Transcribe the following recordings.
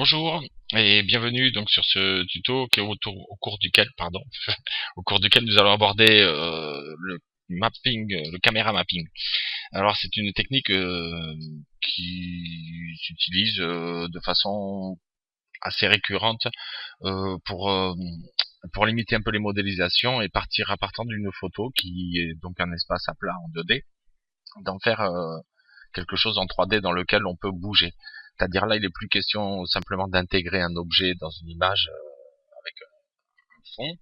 Bonjour et bienvenue donc sur ce tuto qui est au cours duquel, pardon, au cours duquel nous allons aborder le mapping, le caméra mapping. Alors c'est une technique qui s'utilise de façon assez récurrente pour limiter un peu les modélisations et partant d'une photo qui est donc un espace à plat en 2D, d'en faire quelque chose en 3D dans lequel on peut bouger. C'est-à-dire là, il n'est plus question simplement d'intégrer un objet dans une image avec un fond.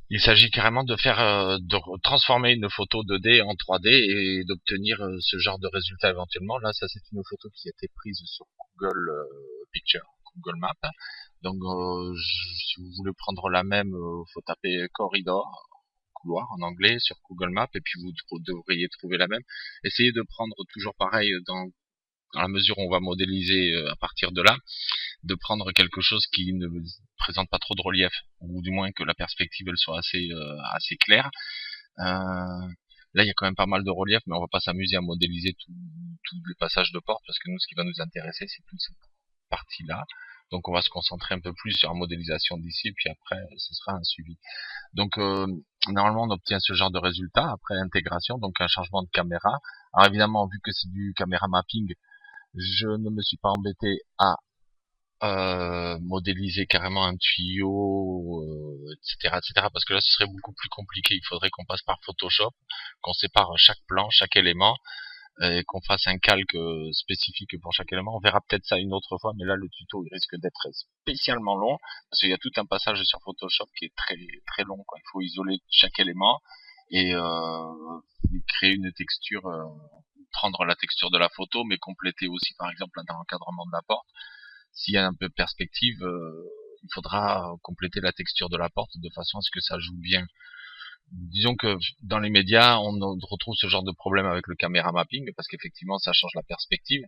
Il s'agit carrément de transformer une photo 2D en 3D et d'obtenir ce genre de résultat éventuellement. Là, ça c'est une photo qui a été prise sur Google Picture, Google Maps. Donc, si vous voulez prendre la même, faut taper corridor, couloir en anglais sur Google Maps et puis vous devriez trouver la même. Essayez de prendre toujours pareil dans la mesure où on va modéliser à partir de là, de prendre quelque chose qui ne présente pas trop de relief, ou du moins que la perspective elle soit assez claire. Là, il y a quand même pas mal de relief, mais on va pas s'amuser à modéliser tous les passages de porte, parce que nous, ce qui va nous intéresser, c'est toute cette partie-là. Donc, on va se concentrer un peu plus sur la modélisation d'ici, puis après, ce sera un suivi. Donc, normalement, on obtient ce genre de résultat après intégration, donc un changement de caméra. Alors, évidemment, vu que c'est du caméra mapping, je ne me suis pas embêté à modéliser carrément un tuyau, etc., etc., parce que là ce serait beaucoup plus compliqué. Il faudrait qu'on passe par Photoshop, qu'on sépare chaque plan, chaque élément, et qu'on fasse un calque spécifique pour chaque élément. On verra peut-être ça une autre fois, mais là le tuto il risque d'être spécialement long, parce qu'il y a tout un passage sur Photoshop qui est très très long, quoi. Il faut isoler chaque élément et créer une texture, prendre la texture de la photo, mais compléter aussi par exemple dans l'encadrement de la porte. S'il y a un peu de perspective, il faudra compléter la texture de la porte de façon à ce que ça joue bien. Disons que dans les médias, on retrouve ce genre de problème avec le caméra mapping, parce qu'effectivement ça change la perspective,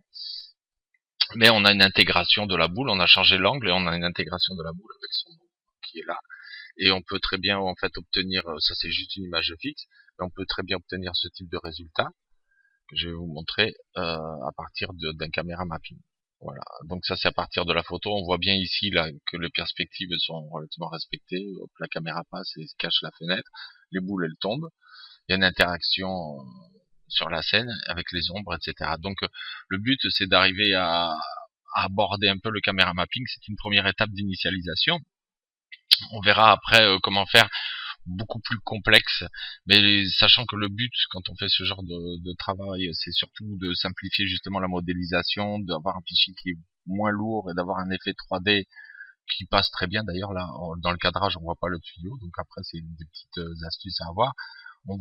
mais on a une intégration de la boule, on a changé l'angle et on a une intégration de la boule avec son nom qui est là. Et on peut très bien en fait obtenir, ça c'est juste une image fixe, mais on peut très bien obtenir ce type de résultat que je vais vous montrer à partir d'un caméra mapping. Voilà, donc ça c'est à partir de la photo. On voit bien ici là que les perspectives sont relativement respectées. Hop, la caméra passe et cache la fenêtre. Les boules elles tombent. Il y a une interaction sur la scène avec les ombres, etc. Donc le but c'est d'arriver à aborder un peu le caméra mapping. C'est une première étape d'initialisation. On verra après comment faire beaucoup plus complexe, mais sachant que le but quand on fait ce genre de travail, c'est surtout de simplifier justement la modélisation, d'avoir un fichier qui est moins lourd et d'avoir un effet 3D qui passe très bien. D'ailleurs là, dans le cadrage, on voit pas le tuyau, donc après c'est des petites astuces à avoir.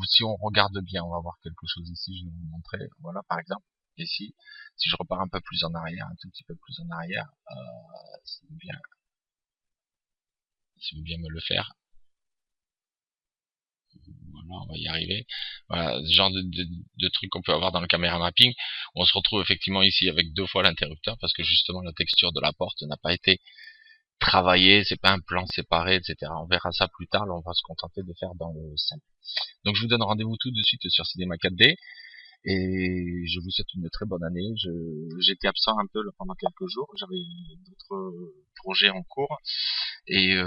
Si on regarde bien, on va voir quelque chose ici, je vais vous montrer. Voilà, par exemple, ici, si je repars un peu plus en arrière, un tout petit peu plus en arrière, si vous voulez bien me le faire. Voilà, on va y arriver. Voilà, ce genre de truc qu'on peut avoir dans le caméra mapping. On se retrouve effectivement ici avec 2 fois l'interrupteur parce que justement la texture de la porte n'a pas été travaillée, c'est pas un plan séparé, etc. On verra ça plus tard, là on va se contenter de faire dans le simple. Donc je vous donne rendez-vous tout de suite sur Cinema 4D et je vous souhaite une très bonne année. J'étais absent un peu là, pendant quelques jours, j'avais d'autres projets en cours et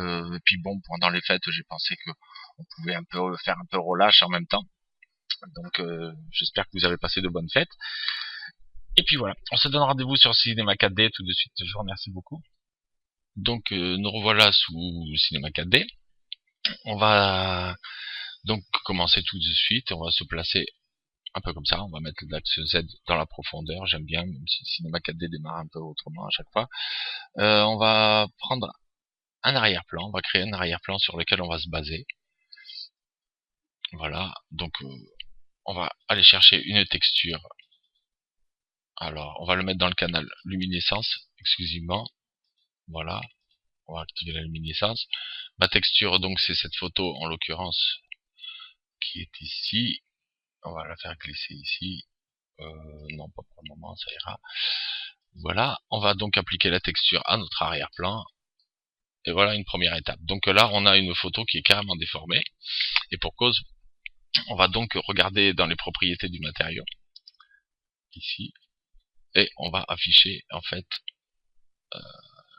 puis bon, pendant les fêtes j'ai pensé que on pouvait un peu faire un peu relâche en même temps. Donc j'espère que vous avez passé de bonnes fêtes. Et puis voilà, on se donne rendez-vous sur Cinéma 4D tout de suite. Je vous remercie beaucoup. Donc nous revoilà sous Cinéma 4D. On va donc commencer tout de suite. On va se placer un peu comme ça. On va mettre l'axe Z dans la profondeur. J'aime bien, même si Cinéma 4D démarre un peu autrement à chaque fois. On va prendre un arrière-plan. On va créer un arrière-plan sur lequel on va se baser. Voilà, donc on va aller chercher une texture. Alors, on va le mettre dans le canal luminescence exclusivement. Voilà, on va activer la luminescence. Ma texture, donc, c'est cette photo, en l'occurrence, qui est ici. On va la faire glisser ici. Non, pas pour le moment, ça ira. Voilà, on va donc appliquer la texture à notre arrière-plan. Et voilà une première étape. Donc là, on a une photo qui est carrément déformée. Et pour cause, on va donc regarder dans les propriétés du matériau. Ici. Et on va afficher, en fait,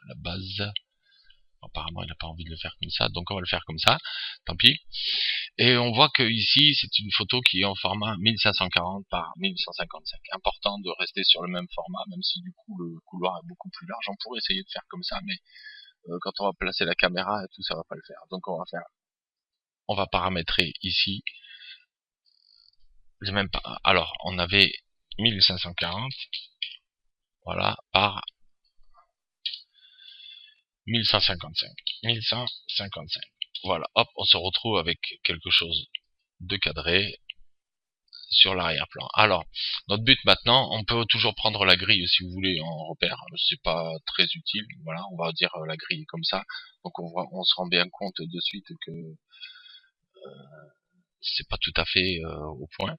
la base. Apparemment il n'a pas envie de le faire comme ça, donc on va le faire comme ça, tant pis. Et on voit que ici c'est une photo qui est en format 1540 par 1155. Important de rester sur le même format, même si du coup le couloir est beaucoup plus large. On pourrait essayer de faire comme ça, mais quand on va placer la caméra et tout, ça va pas le faire. Donc on va paramétrer ici les mêmes. Alors on avait 1540, voilà, par 1155. 1155. Voilà, hop, on se retrouve avec quelque chose de cadré sur l'arrière-plan. Alors, notre but maintenant, on peut toujours prendre la grille si vous voulez en repère. C'est pas très utile. Voilà, on va dire la grille comme ça. Donc on se rend bien compte de suite que c'est pas tout à fait au point.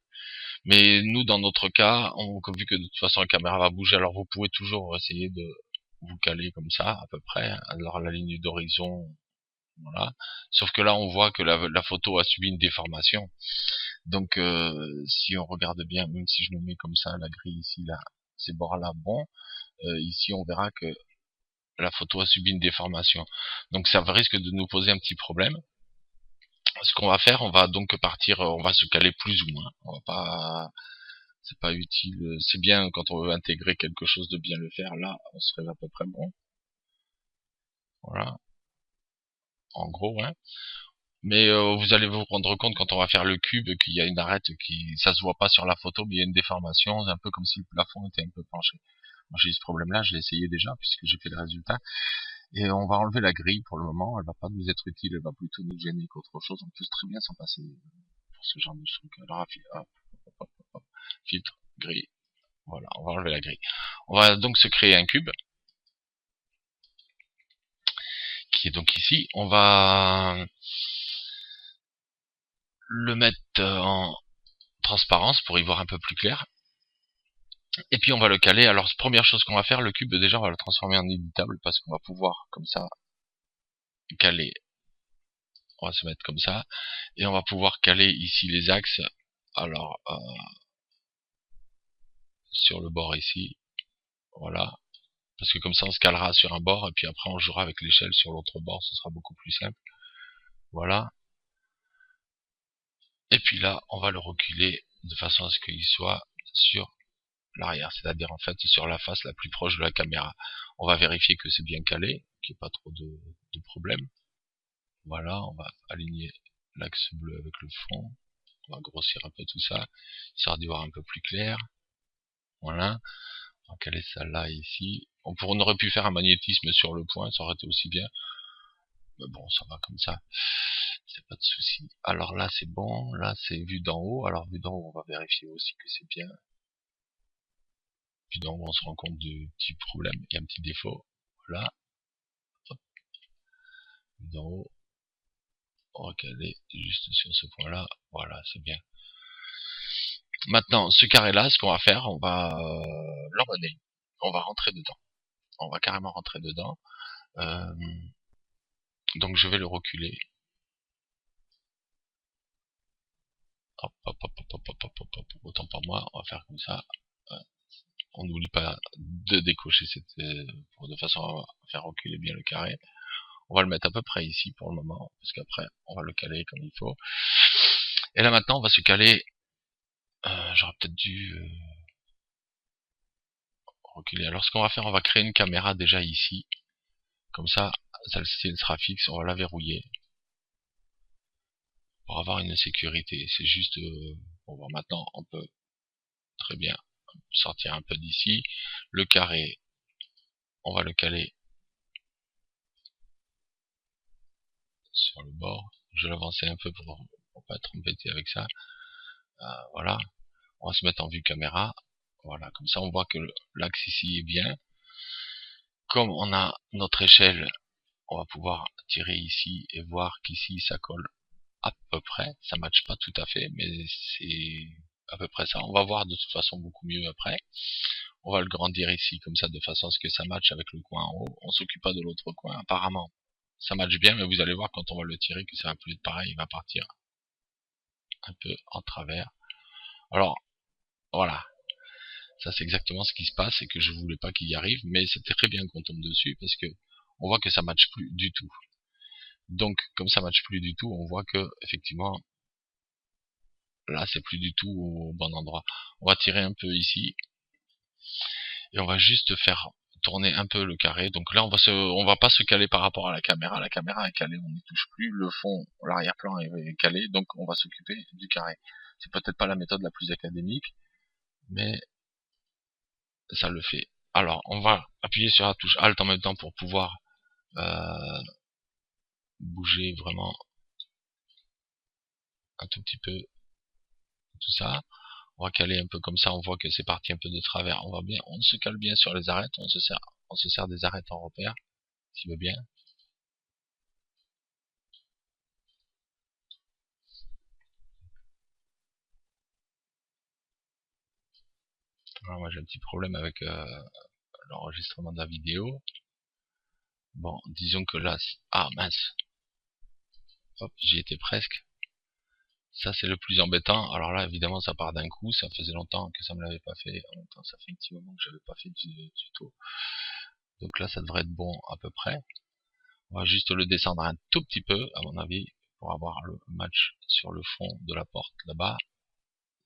Mais nous, dans notre cas, vu que de toute façon la caméra va bouger, alors vous pouvez toujours essayer de vous caler comme ça à peu près. Alors la ligne d'horizon, voilà. Sauf que là, on voit que la photo a subi une déformation. Donc, si on regarde bien, même si je me mets comme ça, la grille ici, là, ces bords-là, bon, ici, on verra que la photo a subi une déformation. Donc, ça risque de nous poser un petit problème. Ce qu'on va faire, on va donc partir, on va se caler plus ou moins. On va pas, c'est pas utile. C'est bien quand on veut intégrer quelque chose de bien le faire. Là, on serait à peu près bon. Voilà. En gros, hein. Mais vous allez vous rendre compte quand on va faire le cube qu'il y a une arête qui, ça se voit pas sur la photo, mais il y a une déformation, c'est un peu comme si le plafond était un peu penché. Moi j'ai eu ce problème-là, je l'ai essayé déjà puisque j'ai fait le résultat. Et on va enlever la grille pour le moment, elle va pas nous être utile, elle va plutôt nous gêner qu'autre chose. On peut très bien s'en passer pour ce genre de truc. Alors hop, filtre, grille, voilà, on va enlever la grille. On va donc se créer un cube qui est donc ici. On va le mettre en transparence pour y voir un peu plus clair. Et puis on va le caler. Alors première chose qu'on va faire, le cube déjà on va le transformer en éditable parce qu'on va pouvoir comme ça caler. On va se mettre comme ça et on va pouvoir caler ici les axes. Alors sur le bord ici, voilà, parce que comme ça on se calera sur un bord et puis après on jouera avec l'échelle sur l'autre bord, ce sera beaucoup plus simple. Voilà. Et puis là on va le reculer de façon à ce qu'il soit sur l'arrière, c'est-à-dire en fait sur la face la plus proche de la caméra. On va vérifier que c'est bien calé, qu'il n'y ait pas trop de problèmes. Voilà, on va aligner l'axe bleu avec le fond. On va grossir un peu tout ça, histoire d'y voir un peu plus clair. Voilà. On va caler ça là et ici. On aurait pu faire un magnétisme sur le point, ça aurait été aussi bien. Mais bon, ça va comme ça. C'est pas de souci. Alors là, c'est bon. Là, c'est vu d'en haut. Alors, vu d'en haut, on va vérifier aussi que c'est bien. Vu d'en haut, on se rend compte du petit problème. Il y a un petit défaut. Voilà. Hop. Vu d'en haut, on va caler juste sur ce point-là. Voilà, c'est bien. Maintenant, ce carré-là, ce qu'on va faire, on va l'emmener. On va rentrer dedans. On va carrément rentrer dedans. Donc je vais le reculer. Hop, hop, hop, hop, hop, hop, hop, hop. Autant pour moi, on va faire comme ça. On n'oublie pas de décocher cette, de façon à faire reculer bien le carré. On va le mettre à peu près ici pour le moment, parce qu'après, on va le caler comme il faut. Et là maintenant, on va se caler. J'aurais peut-être dû reculer. Alors ce qu'on va faire, on va créer une caméra déjà ici. Comme ça, celle-ci elle sera fixe, on va la verrouiller. Pour avoir une sécurité. C'est juste, on va maintenant, on peut très bien sortir un peu d'ici. Le carré, on va le caler sur le bord. Je vais l'avancer un peu pour pas être embêté avec ça. Voilà. On va se mettre en vue caméra. Voilà, comme ça on voit que l'axe ici est bien. Comme on a notre échelle, on va pouvoir tirer ici et voir qu'ici ça colle à peu près. Ça matche pas tout à fait, mais c'est à peu près ça. On va voir de toute façon beaucoup mieux après. On va le grandir ici comme ça de façon à ce que ça matche avec le coin en haut. On s'occupe pas de l'autre coin. Apparemment, ça matche bien, mais vous allez voir quand on va le tirer que ça va plus être pareil. Il va partir un peu en travers. Alors, voilà. Ça, c'est exactement ce qui se passe et que je voulais pas qu'il y arrive, mais c'est très bien qu'on tombe dessus parce que on voit que ça matche plus du tout. Donc, comme ça matche plus du tout, on voit que, effectivement, là, c'est plus du tout au bon endroit. On va tirer un peu ici, et on va juste faire tourner un peu le carré. Donc là, on va pas se caler par rapport à la caméra. La caméra est calée, on n'y touche plus. Le fond, l'arrière-plan est calé, donc on va s'occuper du carré. C'est peut-être pas la méthode la plus académique, mais ça le fait. Alors, on va appuyer sur la touche Alt en même temps pour pouvoir bouger vraiment un tout petit peu tout ça. On va caler un peu comme ça, on voit que c'est parti un peu de travers. On se cale bien sur les arêtes, on se sert des arêtes en repère, s'il veut bien. Alors moi j'ai un petit problème avec l'enregistrement de la vidéo. Bon, disons que là, ah mince, hop, j'y étais presque. Ça c'est le plus embêtant. Alors là évidemment ça part d'un coup, ça faisait longtemps que ça me l'avait pas fait. En même temps ça fait un petit moment que j'avais pas fait du tuto. Donc là ça devrait être bon à peu près. On va juste le descendre un tout petit peu à mon avis pour avoir le match sur le fond de la porte là-bas.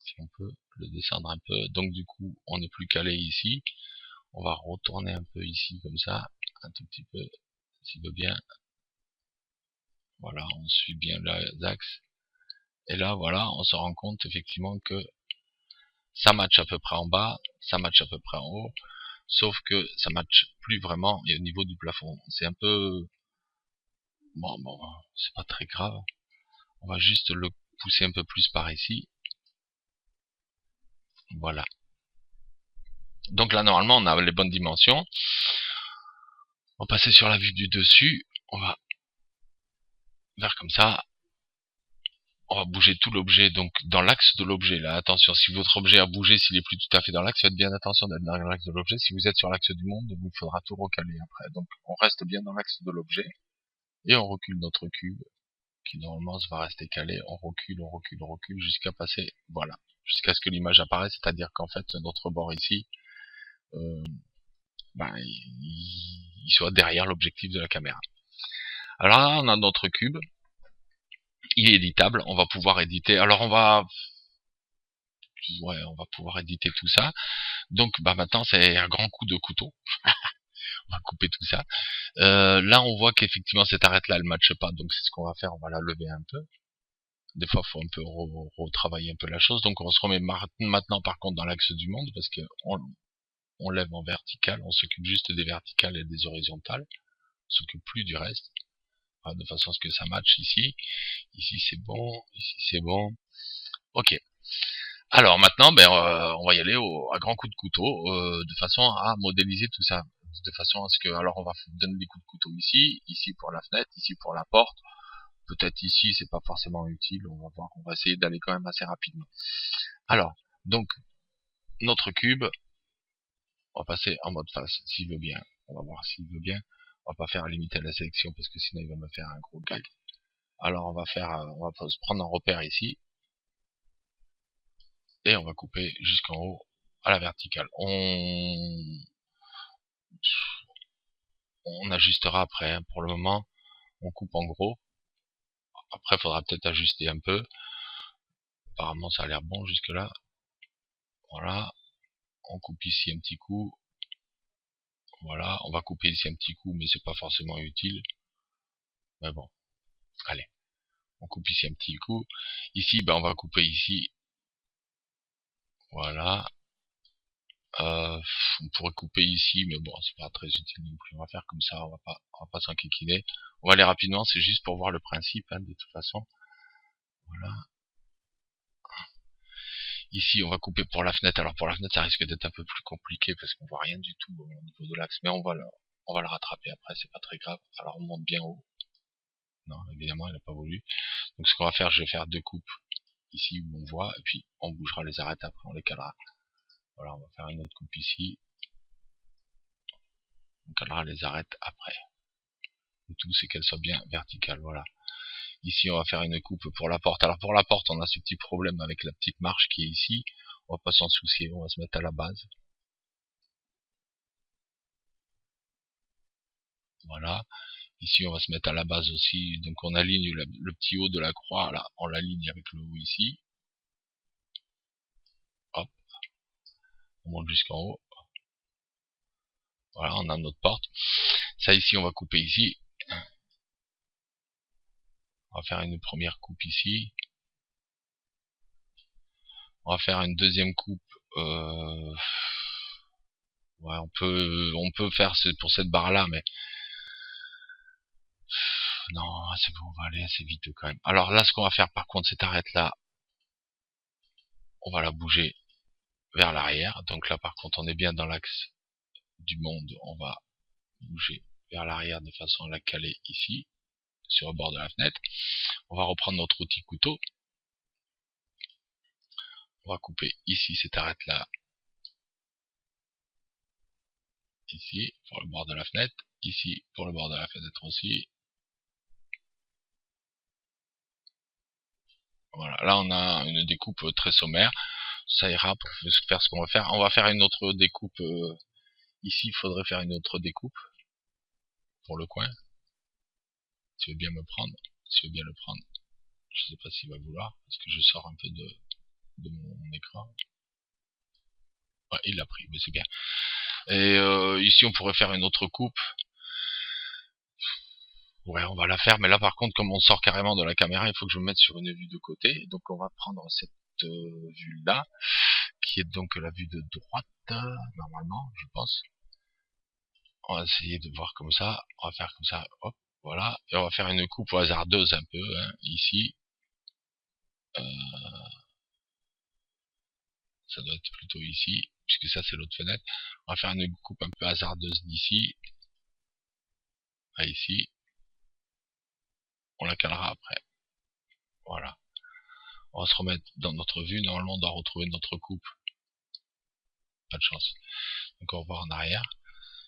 Si on peut le descendre un peu. Donc du coup on n'est plus calé ici. On va retourner un peu ici comme ça, un tout petit peu, s'il veut bien. Voilà, on suit bien les axes. Et là, voilà, on se rend compte effectivement que ça match à peu près en bas, ça match à peu près en haut, sauf que ça match plus vraiment et au niveau du plafond. C'est un peu... Bon, c'est pas très grave. On va juste le pousser un peu plus par ici. Voilà. Donc là, normalement, on a les bonnes dimensions. On va passer sur la vue du dessus. On va faire comme ça. On va bouger tout l'objet, donc dans l'axe de l'objet. Là, attention, si votre objet a bougé, s'il est plus tout à fait dans l'axe, faites bien attention d'être dans l'axe de l'objet. Si vous êtes sur l'axe du monde, il vous faudra tout recaler après. Donc on reste bien dans l'axe de l'objet, et on recule notre cube, qui normalement va rester calé. On recule, on recule, on recule, jusqu'à passer, voilà, jusqu'à ce que l'image apparaisse, c'est-à-dire qu'en fait, notre bord ici, il soit derrière l'objectif de la caméra. Alors là, on a notre cube, il est éditable, on va pouvoir éditer. Alors on va pouvoir éditer tout ça. Donc maintenant c'est un grand coup de couteau. On va couper tout ça. Là on voit qu'effectivement cette arête là elle matche pas, donc c'est ce qu'on va faire, on va la lever un peu. Des fois il faut un peu retravailler un peu la chose. Donc on se remet maintenant par contre dans l'axe du monde, parce que on lève en vertical, on s'occupe juste des verticales et des horizontales, on s'occupe plus du reste, de façon à ce que ça matche ici. Ici c'est bon, ici c'est bon. Ok. Alors maintenant, on va y aller à grands coups de couteau, de façon à modéliser tout ça, de façon à ce que, alors on va donner des coups de couteau ici, ici pour la fenêtre, ici pour la porte, peut-être ici c'est pas forcément utile, on va voir, on va essayer d'aller quand même assez rapidement. Alors, donc, notre cube, on va passer en mode face, s'il veut bien, on va voir s'il veut bien, on va pas faire limiter la sélection parce que sinon il va me faire un gros gag. Alors on va se prendre un repère ici, et on va couper jusqu'en haut à la verticale. On ajustera après, hein. Pour le moment, on coupe en gros. Après, il faudra peut-être ajuster un peu. Apparemment, ça a l'air bon jusque là. Voilà. On coupe ici un petit coup. Voilà. On va couper ici un petit coup, mais c'est pas forcément utile. Mais bon. Allez. On coupe ici un petit coup. Ici, on va couper ici. Voilà. On pourrait couper ici, mais bon, c'est pas très utile non plus. On va faire comme ça, on va pas s'enquiquiner. On va aller rapidement, c'est juste pour voir le principe, hein, de toute façon. Voilà. Ici, on va couper pour la fenêtre. Alors pour la fenêtre, ça risque d'être un peu plus compliqué parce qu'on voit rien du tout au niveau de l'axe, mais on va le rattraper après, c'est pas très grave. Alors on monte bien haut. Non, évidemment, il n'a pas voulu. Donc ce qu'on va faire, je vais faire deux coupes ici où on voit, et puis on bougera les arêtes après, on les calera. Voilà, on va faire une autre coupe ici. On calera les arêtes après. Le tout, c'est qu'elles soient bien verticales, voilà. Ici, on va faire une coupe pour la porte. Alors pour la porte, on a ce petit problème avec la petite marche qui est ici. On va pas s'en soucier, on va se mettre à la base. Voilà. Ici, on va se mettre à la base aussi. Donc, on aligne le petit haut de la croix, là. On l'aligne avec le haut ici. Hop. On monte jusqu'en haut. Voilà, on a notre porte. Ça, ici, on va couper ici. On va faire une première coupe ici. On va faire une deuxième coupe. Ouais, on peut faire pour cette barre là, mais non, c'est bon, on va aller assez vite quand même. Alors là, ce qu'on va faire par contre, cette arête là, on va la bouger vers l'arrière. Donc là, par contre, on est bien dans l'axe du monde. On va bouger vers l'arrière de façon à la caler ici, sur le bord de la fenêtre. On va reprendre notre outil couteau. On va couper ici cette arête là, ici pour le bord de la fenêtre, ici pour le bord de la fenêtre aussi. Voilà, là on a une découpe très sommaire. Ça ira pour faire ce qu'on va faire. On va faire une autre découpe ici. Il faudrait faire une autre découpe pour le coin. Tu veux bien me prendre, tu veux bien le prendre. Je sais pas s'il va vouloir parce que je sors un peu de mon écran. Ouais, il l'a pris, mais c'est bien. Et ici on pourrait faire une autre coupe. Ouais, on va la faire, mais là par contre, comme on sort carrément de la caméra, il faut que je me mette sur une vue de côté. Donc on va prendre cette vue-là, qui est donc la vue de droite, normalement, je pense. On va essayer de voir comme ça. On va faire comme ça, hop, voilà. Et on va faire une coupe hasardeuse un peu, hein, ici. Ça doit être plutôt ici, puisque ça c'est l'autre fenêtre. On va faire une coupe un peu hasardeuse d'ici à ici. On la calera après. Voilà. On va se remettre dans notre vue. Normalement, on doit retrouver notre coupe. Pas de chance. Donc on va voir en arrière.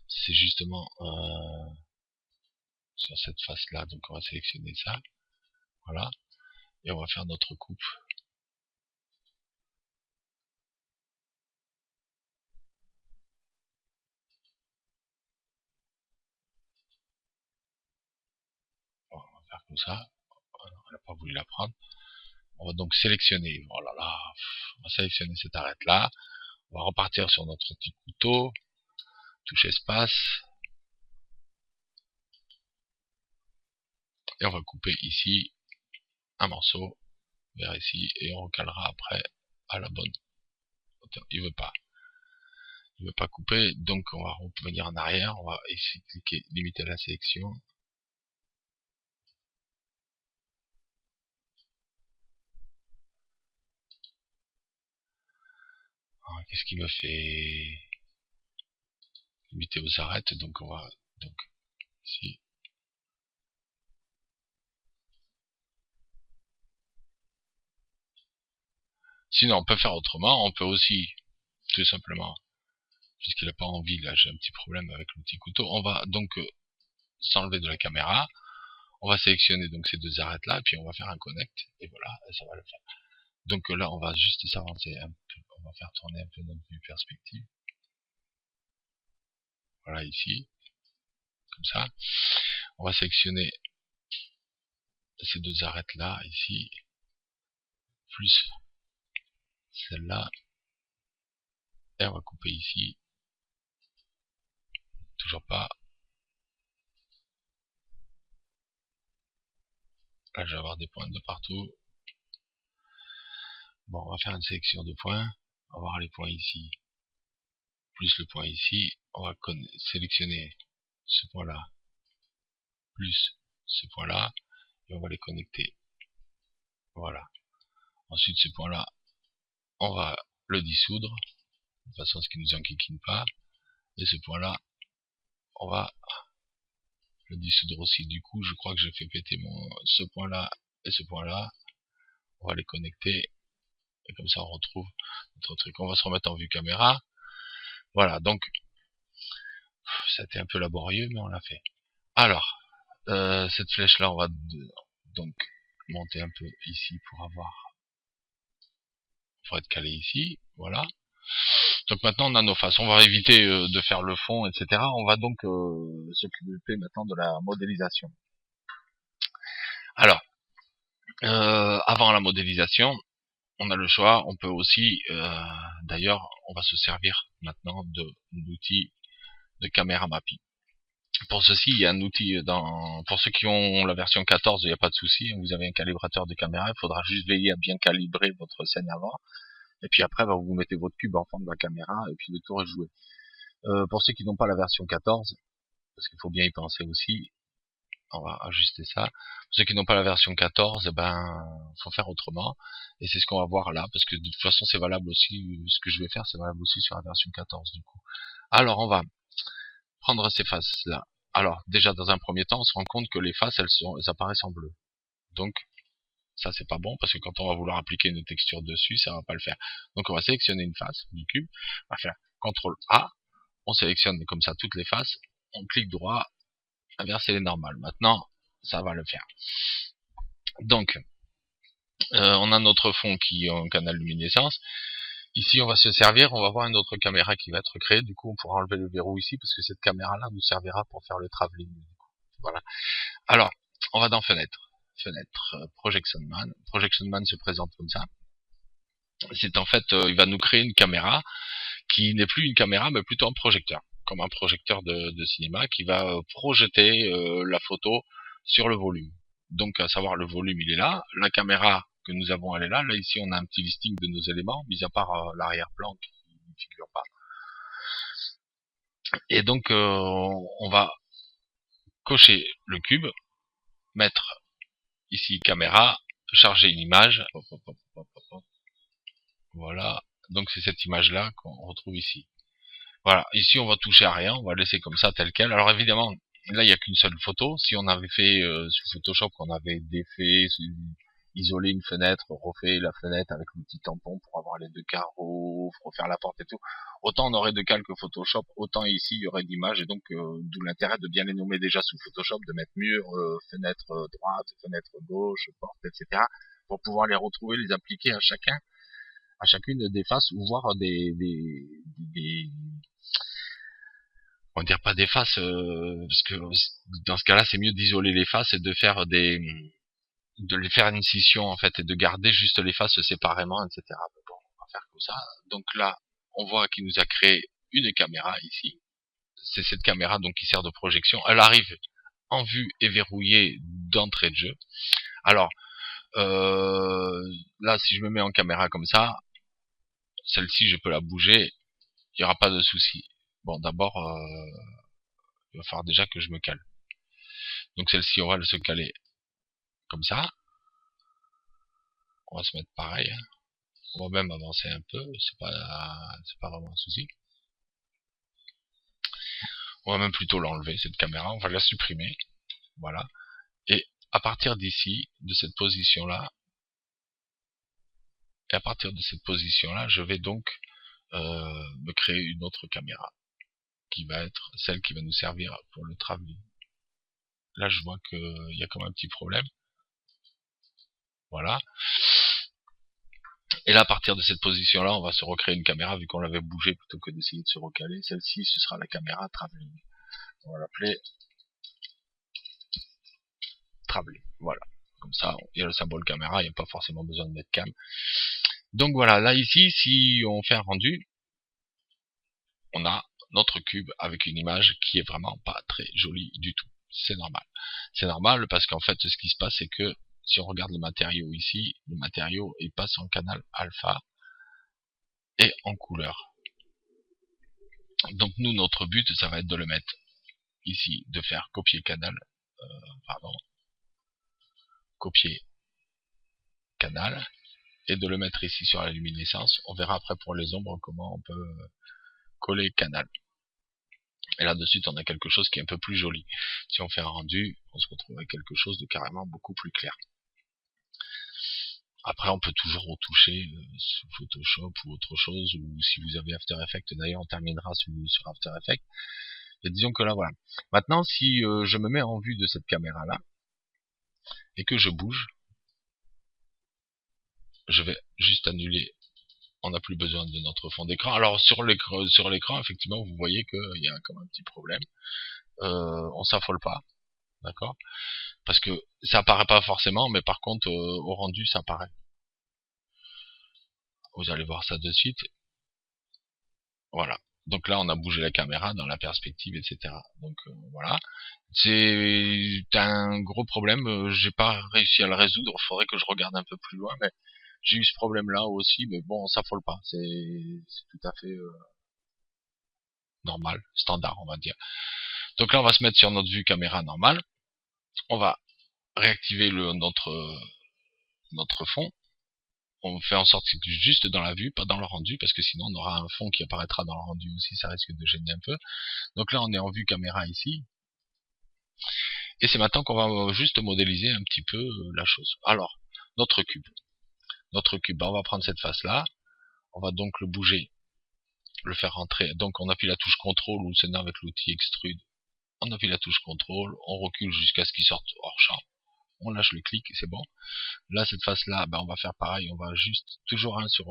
C'est justement sur cette face là. Donc on va sélectionner ça. Voilà. Et on va faire notre coupe. Bon, on va faire comme ça. On n'a pas voulu la prendre. On va donc sélectionner. Voilà, là, on va sélectionner cette arête là. On va repartir sur notre petit couteau. Touche espace. Et on va couper ici un morceau vers ici et on recalera après à la bonne hauteur. Il veut pas couper, donc on va revenir en arrière. On va ici cliquer limiter la sélection. Qu'est-ce qui me fait limiter aux arêtes? Donc on va donc ici. Sinon on peut faire autrement, on peut aussi tout simplement, puisqu'il n'a pas envie, là j'ai un petit problème avec le petit couteau, on va donc s'enlever de la caméra, on va sélectionner donc ces deux arêtes là, et puis on va faire un connect, et voilà, ça va le faire. Donc là on va juste s'avancer un peu, on va faire tourner un peu notre vue perspective. Voilà ici, comme ça. On va sélectionner ces deux arêtes là, ici, plus celle-là, et on va couper ici, toujours pas. Là je vais avoir des points de partout. Bon, on va faire une sélection de points, on va voir les points ici, plus le point ici, on va sélectionner ce point là, plus ce point là, et on va les connecter. Voilà. Ensuite ce point là, on va le dissoudre, de façon à ce qu'il ne nous enquiquine pas, et ce point là, on va le dissoudre aussi. Du coup, je crois que j'ai fait péter ce point là et ce point là, on va les connecter, et comme ça on retrouve notre truc. On va se remettre en vue caméra. Voilà, donc ça a été un peu laborieux, mais on l'a fait. Alors, cette flèche là, on va donc monter un peu ici pour être calé ici, voilà. Donc maintenant on a nos faces. On va éviter de faire le fond, etc. On va donc s'occuper maintenant de la modélisation. Alors, avant la modélisation, on a le choix. On peut aussi, d'ailleurs, on va se servir maintenant de l'outil de caméra mapping. Pour ceci, il y a un outil pour ceux qui ont la version 14, il n'y a pas de souci. Vous avez un calibrateur de caméra. Il faudra juste veiller à bien calibrer votre scène avant. Et puis après, vous mettez votre cube en forme de la caméra et puis le tour est joué. Pour ceux qui n'ont pas la version 14, parce qu'il faut bien y penser aussi, on va ajuster ça. Pour ceux qui n'ont pas la version 14, faut faire autrement. Et c'est ce qu'on va voir là, parce que de toute façon, c'est valable aussi. Ce que je vais faire, c'est valable aussi sur la version 14 du coup. Alors, on va prendre ces faces là. Alors, déjà dans un premier temps, on se rend compte que les faces, elles apparaissent en bleu. Donc, ça c'est pas bon, parce que quand on va vouloir appliquer une texture dessus, ça va pas le faire. Donc on va sélectionner une face du cube, on va faire CTRL A, on sélectionne comme ça toutes les faces, on clique droit, inverser les normales. Maintenant, ça va le faire. Donc, on a notre fond qui est en canal luminescence. Ici, on va se servir, on va voir une autre caméra qui va être créée. Du coup, on pourra enlever le verrou ici, parce que cette caméra-là nous servira pour faire le travelling. Voilà. Alors, on va dans Fenêtre. Fenêtre, Projection Man. Projection Man se présente comme ça. C'est en fait, il va nous créer une caméra qui n'est plus une caméra, mais plutôt un projecteur. Comme un projecteur de cinéma qui va projeter la photo sur le volume. Donc, à savoir, le volume, il est là. La caméra que nous avons, elle est là. Là, ici, on a un petit listing de nos éléments, mis à part l'arrière-plan qui ne figure pas. Et donc, on va cocher le cube, mettre ici caméra, charger une image. Voilà. Donc, c'est cette image-là qu'on retrouve ici. Voilà. Ici, on va toucher à rien. On va laisser comme ça, tel quel. Alors, évidemment, là, il n'y a qu'une seule photo. Si on avait fait sur Photoshop, on avait défait, isolé une fenêtre, refait la fenêtre avec le petit tampon pour avoir les deux carreaux, refaire la porte et tout, autant on aurait de calque Photoshop, autant ici il y aurait d'images, et donc d'où l'intérêt de bien les nommer déjà sous Photoshop, de mettre mur, fenêtre droite, fenêtre gauche, porte, etc. pour pouvoir les retrouver, les appliquer à chacune des faces, ou voir on va dire pas des faces, parce que dans ce cas-là c'est mieux d'isoler les faces et de faire de les faire une incision en fait et de garder juste les faces séparément, etc. Bon, on va faire comme ça. Donc là, on voit qu'il nous a créé une caméra ici. C'est cette caméra donc qui sert de projection. Elle arrive en vue et verrouillée d'entrée de jeu. Alors là, si je me mets en caméra comme ça, celle-ci je peux la bouger, il n'y aura pas de souci. Bon, d'abord, il va falloir déjà que je me cale. Donc celle-ci, on va se caler comme ça. On va se mettre pareil. On va même avancer un peu, c'est pas vraiment un souci. On va même plutôt l'enlever, cette caméra, on va la supprimer. Voilà. Et à partir d'ici, de cette position-là, je vais donc me créer une autre caméra, qui va être celle qui va nous servir pour le travelling. Là, je vois qu'il y a quand même un petit problème. Voilà. Et là, à partir de cette position-là, on va se recréer une caméra, vu qu'on l'avait bougé plutôt que d'essayer de se recaler. Celle-ci, ce sera la caméra travelling. On va l'appeler travelling. Voilà. Comme ça, il y a le symbole caméra, il n'y a pas forcément besoin de mettre cam. Donc voilà, là ici, si on fait un rendu, on a notre cube avec une image qui est vraiment pas très jolie du tout. C'est normal. C'est normal parce qu'en fait, ce qui se passe, c'est que si on regarde le matériau ici, le matériau, il passe en canal alpha et en couleur. Donc nous, notre but, ça va être de le mettre ici, de faire copier canal, copier canal, et de le mettre ici sur la luminescence. On verra après pour les ombres comment on peut coller canal. Et là, de suite, on a quelque chose qui est un peu plus joli. Si on fait un rendu, on se retrouve avec quelque chose de carrément beaucoup plus clair. Après, on peut toujours retoucher sous Photoshop ou autre chose, ou si vous avez After Effects, d'ailleurs, on terminera sur After Effects. Et disons que là, voilà. Maintenant, si je me mets en vue de cette caméra-là, et que je bouge, je vais juste annuler On n'a plus besoin de notre fond d'écran. Alors sur l'écran, effectivement, vous voyez qu'il y a comme un petit problème. On s'affole pas, d'accord? Parce que ça apparaît pas forcément, mais par contre, au rendu, ça apparaît. Vous allez voir ça de suite. Voilà. Donc là, on a bougé la caméra dans la perspective, etc. Donc voilà. C'est un gros problème. J'ai pas réussi à le résoudre. Il faudrait que je regarde un peu plus loin, mais j'ai eu ce problème-là aussi. Mais bon, on s'affole pas. C'est tout à fait normal, standard, on va dire. Donc là, on va se mettre sur notre vue caméra normale. On va réactiver notre fond. On fait en sorte que c'est juste dans la vue, pas dans le rendu, parce que sinon on aura un fond qui apparaîtra dans le rendu aussi, ça risque de gêner un peu. Donc là on est en vue caméra ici, et c'est maintenant qu'on va juste modéliser un petit peu la chose. Alors, notre cube, on va prendre cette face là, on va donc le bouger, le faire rentrer, donc on appuie la touche contrôle ou sinon avec l'outil extrude, on appuie la touche contrôle, on recule jusqu'à ce qu'il sorte hors champ, on lâche le clic et c'est bon. Là cette face là, on va faire pareil, on va juste toujours un sur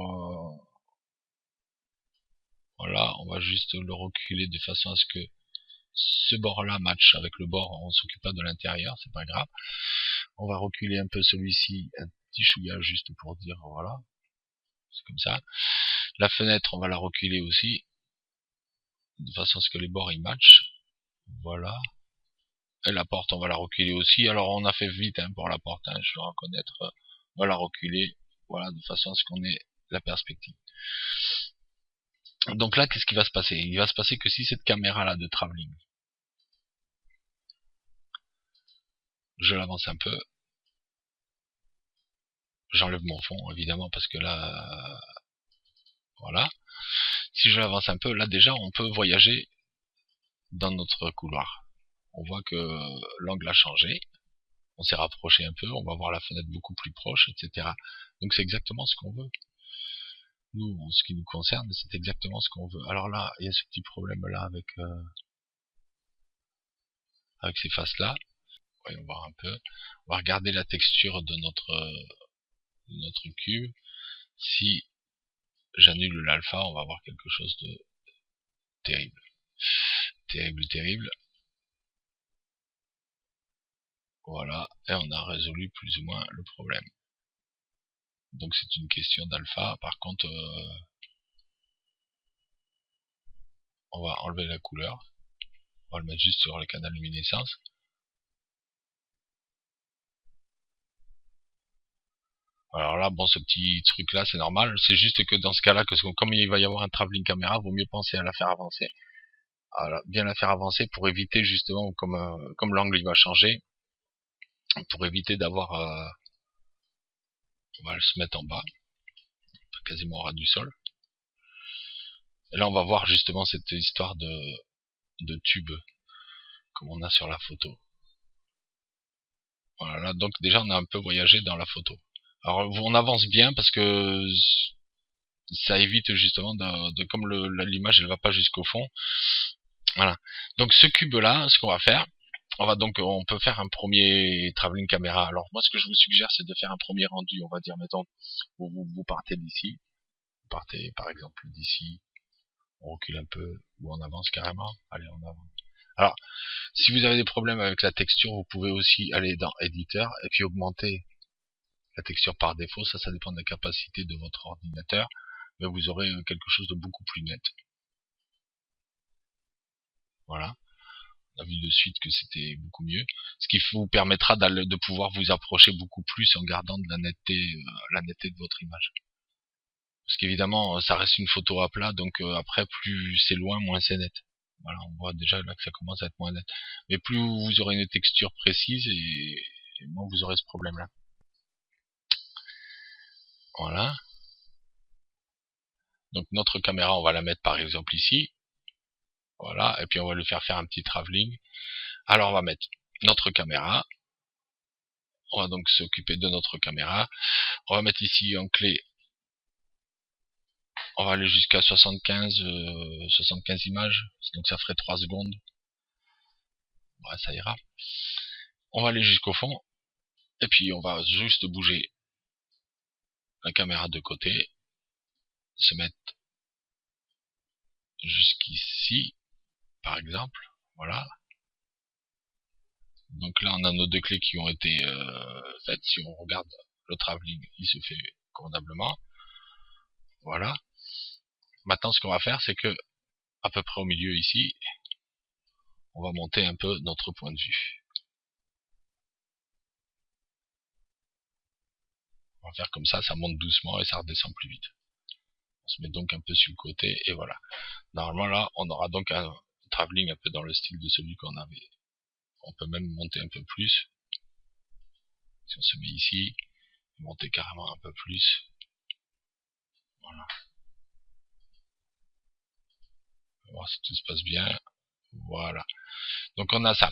voilà, on va juste le reculer de façon à ce que ce bord-là match avec le bord, on s'occupe pas de l'intérieur, c'est pas grave. On va reculer un peu celui-ci, un petit chouïa juste pour dire, voilà, c'est comme ça. La fenêtre, on va la reculer aussi, de façon à ce que les bords ils matchent, voilà. Et la porte, on va la reculer aussi. Alors on a fait vite pour la porte, je dois reconnaître. On va la reculer, voilà, de façon à ce qu'on ait la perspective. Donc là, qu'est-ce qui va se passer? Il va se passer que si cette caméra-là de travelling, je l'avance un peu, j'enlève mon fond, évidemment, parce que là, voilà. Si je l'avance un peu, là déjà, on peut voyager dans notre couloir. On voit que l'angle a changé, on s'est rapproché un peu, on va voir la fenêtre beaucoup plus proche, etc. Donc c'est exactement ce qu'on veut. Nous, en ce qui nous concerne, c'est exactement ce qu'on veut. Alors là, il y a ce petit problème-là avec ces faces-là. Voyons voir un peu. On va regarder la texture de notre cube. Si j'annule l'alpha, on va avoir quelque chose de terrible. Terrible, terrible. Voilà, et on a résolu plus ou moins le problème. Donc c'est une question d'alpha. Par contre, on va enlever la couleur. On va le mettre juste sur le canal luminescence. Alors là, bon, ce petit truc là, c'est normal. C'est juste que dans ce cas-là, comme il va y avoir un travelling caméra, vaut mieux penser à la faire avancer. Alors, bien la faire avancer pour éviter justement, comme l'angle il va changer, pour éviter d'avoir... on va se mettre en bas, quasiment au ras du sol. Et là, on va voir justement cette histoire de tube, comme on a sur la photo. Voilà, donc déjà on a un peu voyagé dans la photo. Alors on avance bien parce que ça évite justement comme l'image elle va pas jusqu'au fond. Voilà. Donc ce cube là, ce qu'on va faire, on peut faire un premier travelling caméra. Alors moi ce que je vous suggère c'est de faire un premier rendu. On va dire mettons vous partez d'ici, vous partez par exemple d'ici, on recule un peu ou on avance carrément. Allez on avance. Alors si vous avez des problèmes avec la texture, vous pouvez aussi aller dans éditeur et puis augmenter la texture par défaut. Ça dépend de la capacité de votre ordinateur, mais vous aurez quelque chose de beaucoup plus net. Voilà, on a vu de suite que c'était beaucoup mieux, ce qui vous permettra de pouvoir vous approcher beaucoup plus en gardant de la netteté de votre image. Parce qu'évidemment, ça reste une photo à plat, donc après, plus c'est loin, moins c'est net. Voilà, on voit déjà là que ça commence à être moins net. Mais plus vous aurez une texture précise, et moins vous aurez ce problème-là. Voilà. Donc notre caméra, on va la mettre par exemple ici. Voilà, et puis on va lui faire un petit travelling. Alors on va mettre notre caméra. On va donc s'occuper de notre caméra. On va mettre ici en clé. On va aller jusqu'à 75 images. Donc ça ferait 3 secondes. Ouais, ça ira. On va aller jusqu'au fond. Et puis on va juste bouger la caméra de côté. se mettre jusqu'ici, par exemple. Voilà. Donc là, on a nos deux clés qui ont été faites. Si on regarde le travelling, il se fait convenablement. Voilà. Maintenant, ce qu'on va faire, c'est que, à peu près au milieu ici, on va monter un peu notre point de vue. On va faire comme ça monte doucement et ça redescend plus vite. On se met donc un peu sur le côté et voilà. Normalement là, on aura donc un travelling un peu dans le style de celui qu'on avait. On peut même monter un peu plus. Si on se met ici, monter carrément un peu plus. Voilà. On va voir si tout se passe bien. Voilà. Donc on a ça.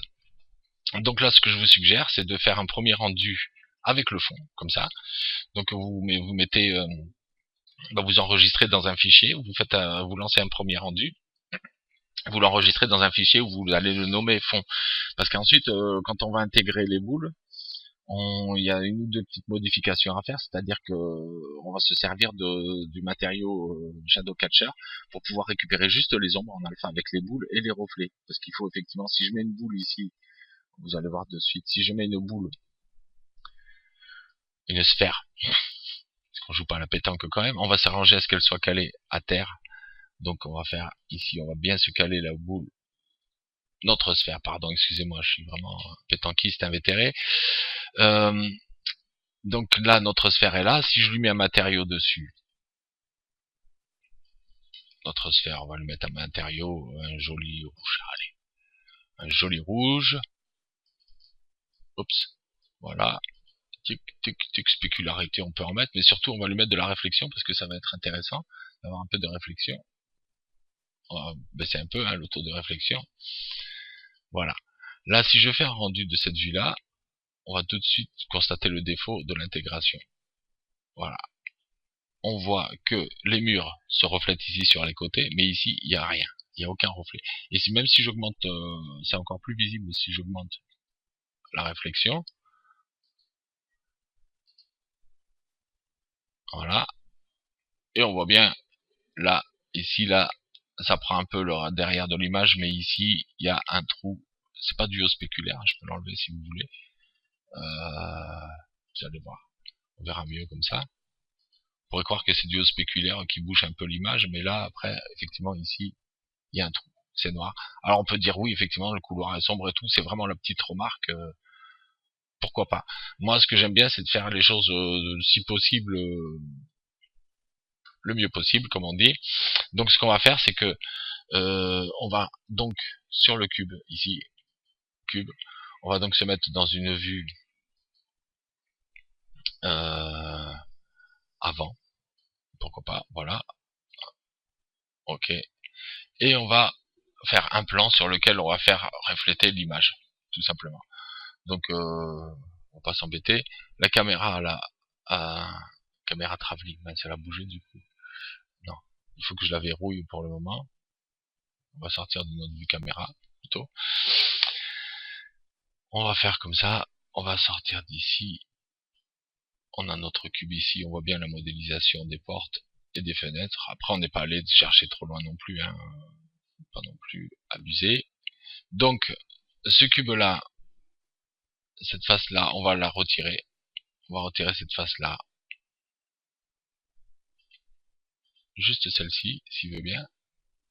Donc là, ce que je vous suggère, c'est de faire un premier rendu avec le fond, comme ça. Donc vous mettez, vous enregistrez dans un fichier, vous lancez un premier rendu, vous l'enregistrez dans un fichier où vous allez le nommer fond. Parce qu'ensuite, quand on va intégrer les boules, il y a une ou deux petites modifications à faire, c'est-à-dire que on va se servir du matériau Shadow Catcher pour pouvoir récupérer juste les ombres en alpha avec les boules et les reflets. Parce qu'il faut effectivement, si je mets une boule ici, vous allez voir de suite, si je mets une boule, une sphère, parce qu'on joue pas à la pétanque quand même, on va s'arranger à ce qu'elle soit calée à terre. Donc on va faire ici, on va bien se caler la boule, notre sphère, pardon, excusez-moi, je suis vraiment pétanquiste invétéré. Donc là, notre sphère est là. Si je lui mets un matériau dessus, notre sphère, on va lui mettre un matériau, un joli rouge. Allez, un joli rouge. Oups, voilà. Tic, tic, tic, spécularité, on peut en mettre, mais surtout, on va lui mettre de la réflexion parce que ça va être intéressant d'avoir un peu de réflexion. On va baisser un peu hein, le taux de réflexion. Voilà. Là, si je fais un rendu de cette vue-là, on va tout de suite constater le défaut de l'intégration. Voilà. On voit que les murs se reflètent ici sur les côtés, mais ici, il n'y a rien. Il n'y a aucun reflet. Et si, même si j'augmente, c'est encore plus visible si j'augmente la réflexion. Voilà. Et on voit bien, là, ici, là, ça prend un peu le derrière de l'image, mais ici, il y a un trou. C'est pas du haut spéculaire, je peux l'enlever si vous voulez. Vous allez voir. On verra mieux comme ça. On pourrait croire que c'est du haut spéculaire qui bouge un peu l'image, mais là, après, effectivement, ici, il y a un trou. C'est noir. Alors on peut dire oui, effectivement, le couloir est sombre et tout, c'est vraiment la petite remarque. Pourquoi pas. Moi, ce que j'aime bien, c'est de faire les choses, si possible, le mieux possible, comme on dit. Donc ce qu'on va faire, c'est que on va donc sur le cube, ici, cube, on va donc se mettre dans une vue avant. Pourquoi pas, voilà. Ok. Et on va faire un plan sur lequel on va faire refléter l'image, tout simplement. Donc on va pas s'embêter. La caméra là, caméra travelling, elle a bougé du coup. Non, il faut que je la verrouille pour le moment. On va sortir de notre vue caméra plutôt. On va faire comme ça. On va sortir d'ici. On a notre cube ici. On voit bien la modélisation des portes et des fenêtres. Après, on n'est pas allé chercher trop loin non plus, hein. Pas non plus abuser. Donc, ce cube là, cette face là, on va la retirer. On va retirer cette face là. Juste celle-ci, s'il veut bien.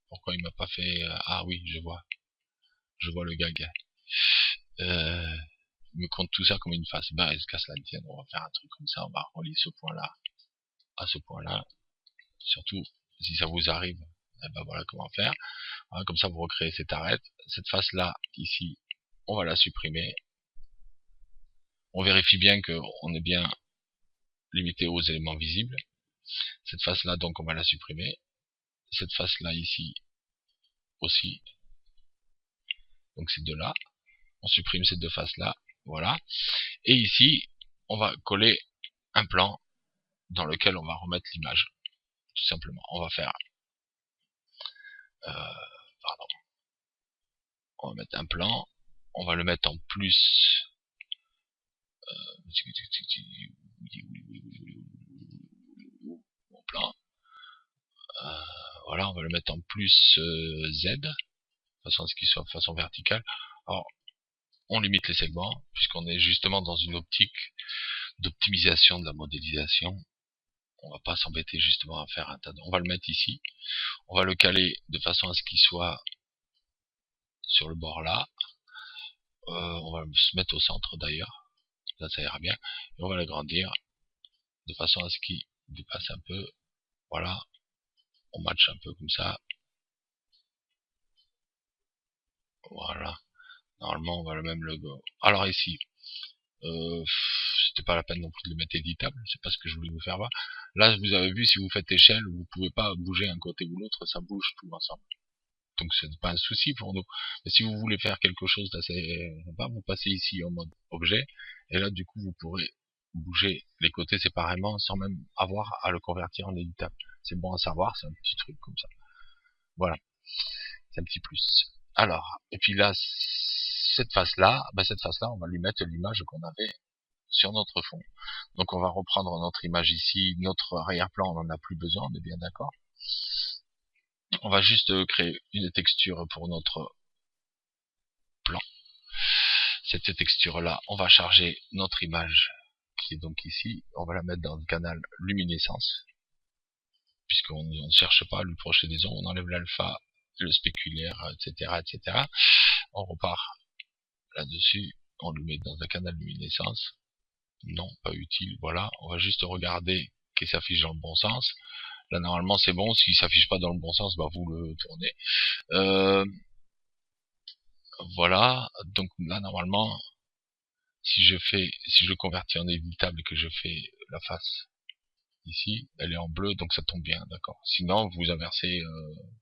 Pourquoi il m'a pas fait... Ah oui, je vois le gag. Il me compte tout ça comme une face. Ben, il se casse la tienne. On va faire un truc comme ça. On va relier ce point-là à ce point-là. Surtout, si ça vous arrive, eh ben voilà comment faire. Voilà, comme ça, vous recréez cette arête. Cette face-là, ici, on va la supprimer. On vérifie bien qu'on est bien limité aux éléments visibles. Cette face-là, donc, on va la supprimer. Cette face-là, ici, aussi. Donc, ces deux-là. On supprime ces deux faces-là. Voilà. Et ici, on va coller un plan dans lequel on va remettre l'image. Tout simplement. On va faire... pardon. On va mettre un plan. On va le mettre en plus. Mon plan. Voilà, on va le mettre en plus Z, de façon à ce qu'il soit de façon verticale. Alors, on limite les segments, puisqu'on est justement dans une optique d'optimisation de la modélisation. On va pas s'embêter justement à faire un tas de... On va le mettre ici. On va le caler de façon à ce qu'il soit sur le bord là. On va se mettre au centre d'ailleurs. Là, ça ira bien. Et on va l'agrandir de façon à ce qu'il dépasse un peu. Voilà. On match un peu comme ça. Voilà. Normalement, on va le même logo. Alors ici, c'était pas la peine non plus de le mettre éditable. C'est pas ce que je voulais vous faire voir. Là, vous avez vu, si vous faites échelle, vous pouvez pas bouger un côté ou l'autre, ça bouge tout ensemble. Donc c'est pas un souci pour nous. Mais si vous voulez faire quelque chose d'assez sympa, vous passez ici en mode objet, et là du coup vous pourrez bouger les côtés séparément sans même avoir à le convertir en éditable. C'est bon à savoir, c'est un petit truc comme ça. Voilà, c'est un petit plus. Alors, et puis là, cette face-là, on va lui mettre l'image qu'on avait sur notre fond. Donc on va reprendre notre image ici, notre arrière-plan, on n'en a plus besoin, on est bien d'accord. On va juste créer une texture pour notre plan. Cette texture là, on va charger notre image qui est donc ici, on va la mettre dans le canal luminescence, puisqu'on ne cherche pas à lui projeter des ombres, on enlève l'alpha, le spéculaire, etc. On repart là-dessus, on le met dans un canal luminescence, non, pas utile, voilà, on va juste regarder qu'il s'affiche dans le bon sens. Là normalement c'est bon, s'il s'affiche pas dans le bon sens, bah vous le tournez. Voilà, donc là normalement, si je convertis en éditable et que je fais la face ici, elle est en bleu, donc ça tombe bien, d'accord. Sinon, vous inversez,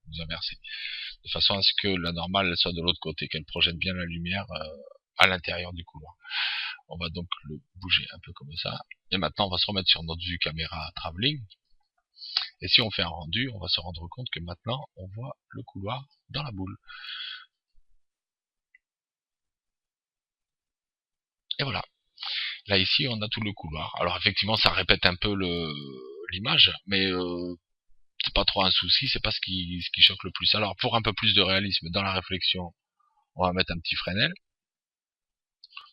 de façon à ce que la normale soit de l'autre côté, qu'elle projette bien la lumière à l'intérieur du couloir. On va donc le bouger un peu comme ça. Et maintenant, on va se remettre sur notre vue caméra travelling. Et si on fait un rendu, on va se rendre compte que maintenant, on voit le couloir dans la boule. Et voilà. Là ici on a tout le couloir. Alors effectivement ça répète un peu l'image, mais c'est pas trop un souci, c'est pas ce qui choque le plus. Alors pour un peu plus de réalisme dans la réflexion, on va mettre un petit Fresnel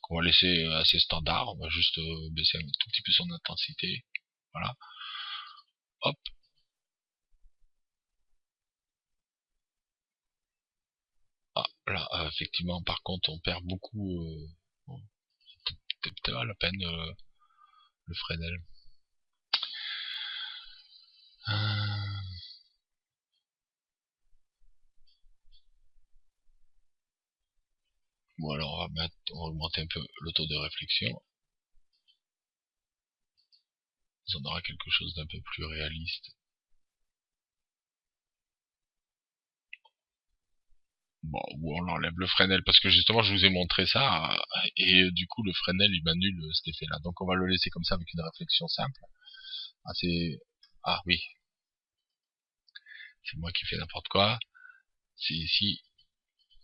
qu'on va laisser assez standard. On va juste baisser un tout petit peu son intensité. Voilà. Hop. Ah, là effectivement par contre on perd beaucoup. Bon, peut-être pas la peine le Fresnel. Bon alors on va augmenter un peu le taux de réflexion. On aura quelque chose d'un peu plus réaliste. Bon, ou on enlève le Fresnel, parce que justement je vous ai montré ça, et du coup le Fresnel il m'annule cet effet là. Donc on va le laisser comme ça avec une réflexion simple. Ah oui, c'est moi qui fais n'importe quoi. C'est ici,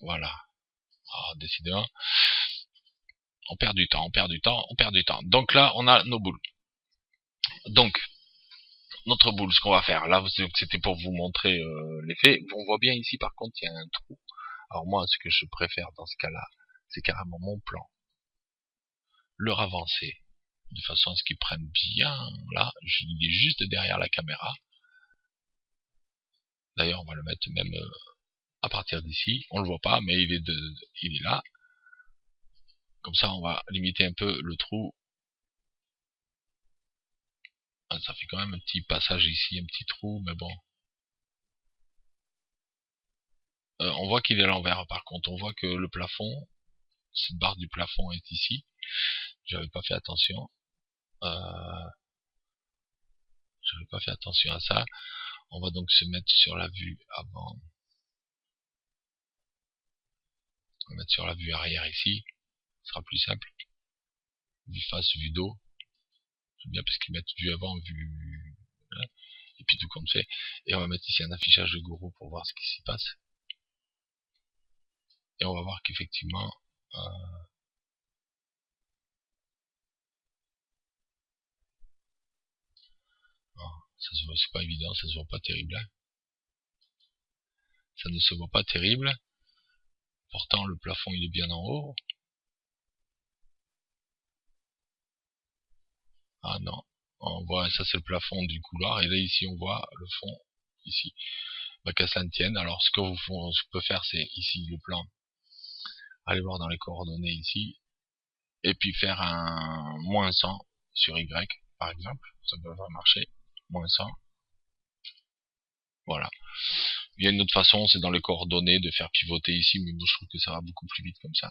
voilà. Ah, décidément, on perd du temps, on perd du temps, on perd du temps. Donc là on a nos boules. Donc notre boule, ce qu'on va faire, là c'était pour vous montrer l'effet. On voit bien ici par contre il y a un trou. Alors moi ce que je préfère dans ce cas là, c'est carrément mon plan, le ravancer de façon à ce qu'il prenne bien là, il est juste derrière la caméra. D'ailleurs on va le mettre même à partir d'ici, on le voit pas mais il est là. Comme ça on va limiter un peu le trou. Ça fait quand même un petit passage ici, un petit trou, mais bon. On voit qu'il est à l'envers par contre, on voit que le plafond, cette barre du plafond est ici. J'avais pas fait attention. J'avais pas fait attention à ça. On va donc se mettre sur la vue avant. On va mettre sur la vue arrière ici. Ce sera plus simple. Vue face, vue dos. J'aime bien parce qu'ils mettent vue avant, vue... Et puis tout compte fait. Et on va mettre ici un affichage de gourou pour voir ce qui s'y passe. Et on va voir qu'effectivement... ça se voit, c'est pas évident, ça se voit pas terrible. Hein. Ça ne se voit pas terrible. Pourtant, le plafond, il est bien en haut. Ah non. On voit, ça c'est le plafond du couloir. Et là, ici, on voit le fond. Ici. Bah, qu'à ça ne tienne. Alors, ce que je peux faire, c'est ici, le plan. Aller voir dans les coordonnées ici. Et puis faire un -100 sur Y, par exemple. Ça devrait marcher. -100. Voilà. Il y a une autre façon, c'est dans les coordonnées de faire pivoter ici, mais moi je trouve que ça va beaucoup plus vite comme ça.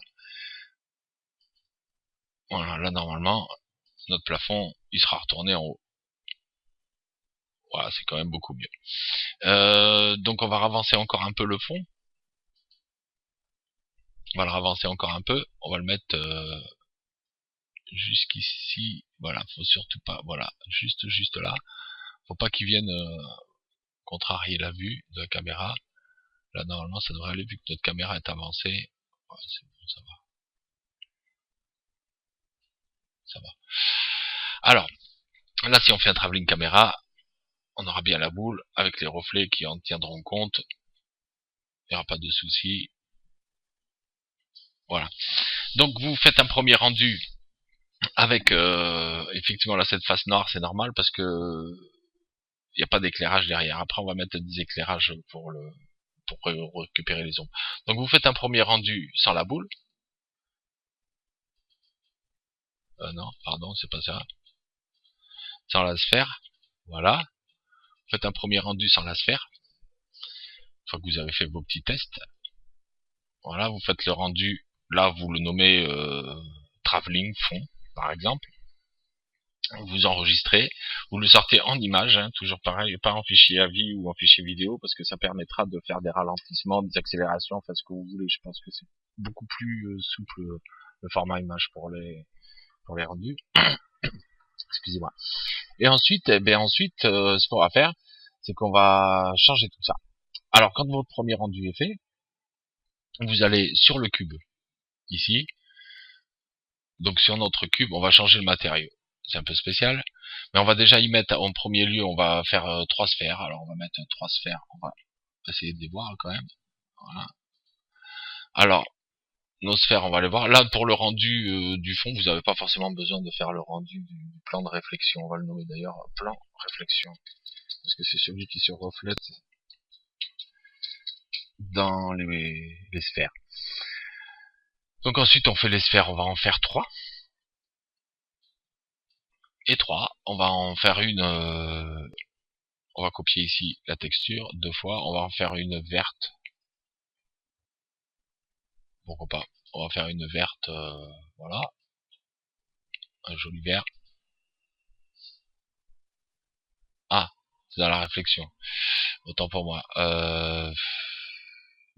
Voilà, là normalement, notre plafond, il sera retourné en haut. Voilà, c'est quand même beaucoup mieux. Donc on va ravancer encore un peu le fond. On va le ravancer encore un peu. On va le mettre jusqu'ici. Voilà, faut surtout pas. Voilà, juste là. Faut pas qu'il vienne contrarier la vue de la caméra. Là normalement ça devrait aller vu que notre caméra est avancée. Ouais, c'est bon, ça va. Ça va. Alors, là si on fait un travelling caméra, on aura bien la boule avec les reflets qui en tiendront compte. Il n'y aura pas de souci. Voilà. Donc vous faites un premier rendu avec effectivement là cette face noire, c'est normal parce que il n'y a pas d'éclairage derrière. Après on va mettre des éclairages pour récupérer les ombres. Donc vous faites un premier rendu sans la boule. Non, pardon, c'est pas ça. Sans la sphère. Voilà. Vous faites un premier rendu sans la sphère. Une fois que vous avez fait vos petits tests. Voilà, vous faites le rendu. Là, vous le nommez travelling fond, par exemple. Vous enregistrez, vous le sortez en image, hein, toujours pareil, pas en fichier AVI ou en fichier vidéo, parce que ça permettra de faire des ralentissements, des accélérations, enfin ce que vous voulez. Je pense que c'est beaucoup plus souple le format image pour les rendus. Excusez-moi. Et ensuite, ce qu'on va faire, c'est qu'on va changer tout ça. Alors, quand votre premier rendu est fait, vous allez sur le cube, ici. Donc sur notre cube, on va changer le matériau. C'est un peu spécial, mais on va déjà y mettre en premier lieu, on va faire 3 sphères. Alors on va mettre 3 sphères, on va essayer de les voir quand même. Voilà. Alors nos sphères, on va les voir. Là pour le rendu du fond, vous n'avez pas forcément besoin de faire le rendu du plan de réflexion. On va le nommer d'ailleurs plan réflexion, parce que c'est celui qui se reflète dans les sphères. Donc ensuite on fait les sphères, on va en faire 3. Et 3, on va en faire une on va copier ici la texture 2 fois, on va en faire une verte. Pourquoi pas, on va faire une verte, voilà, un joli vert. Ah, c'est dans la réflexion, autant pour moi.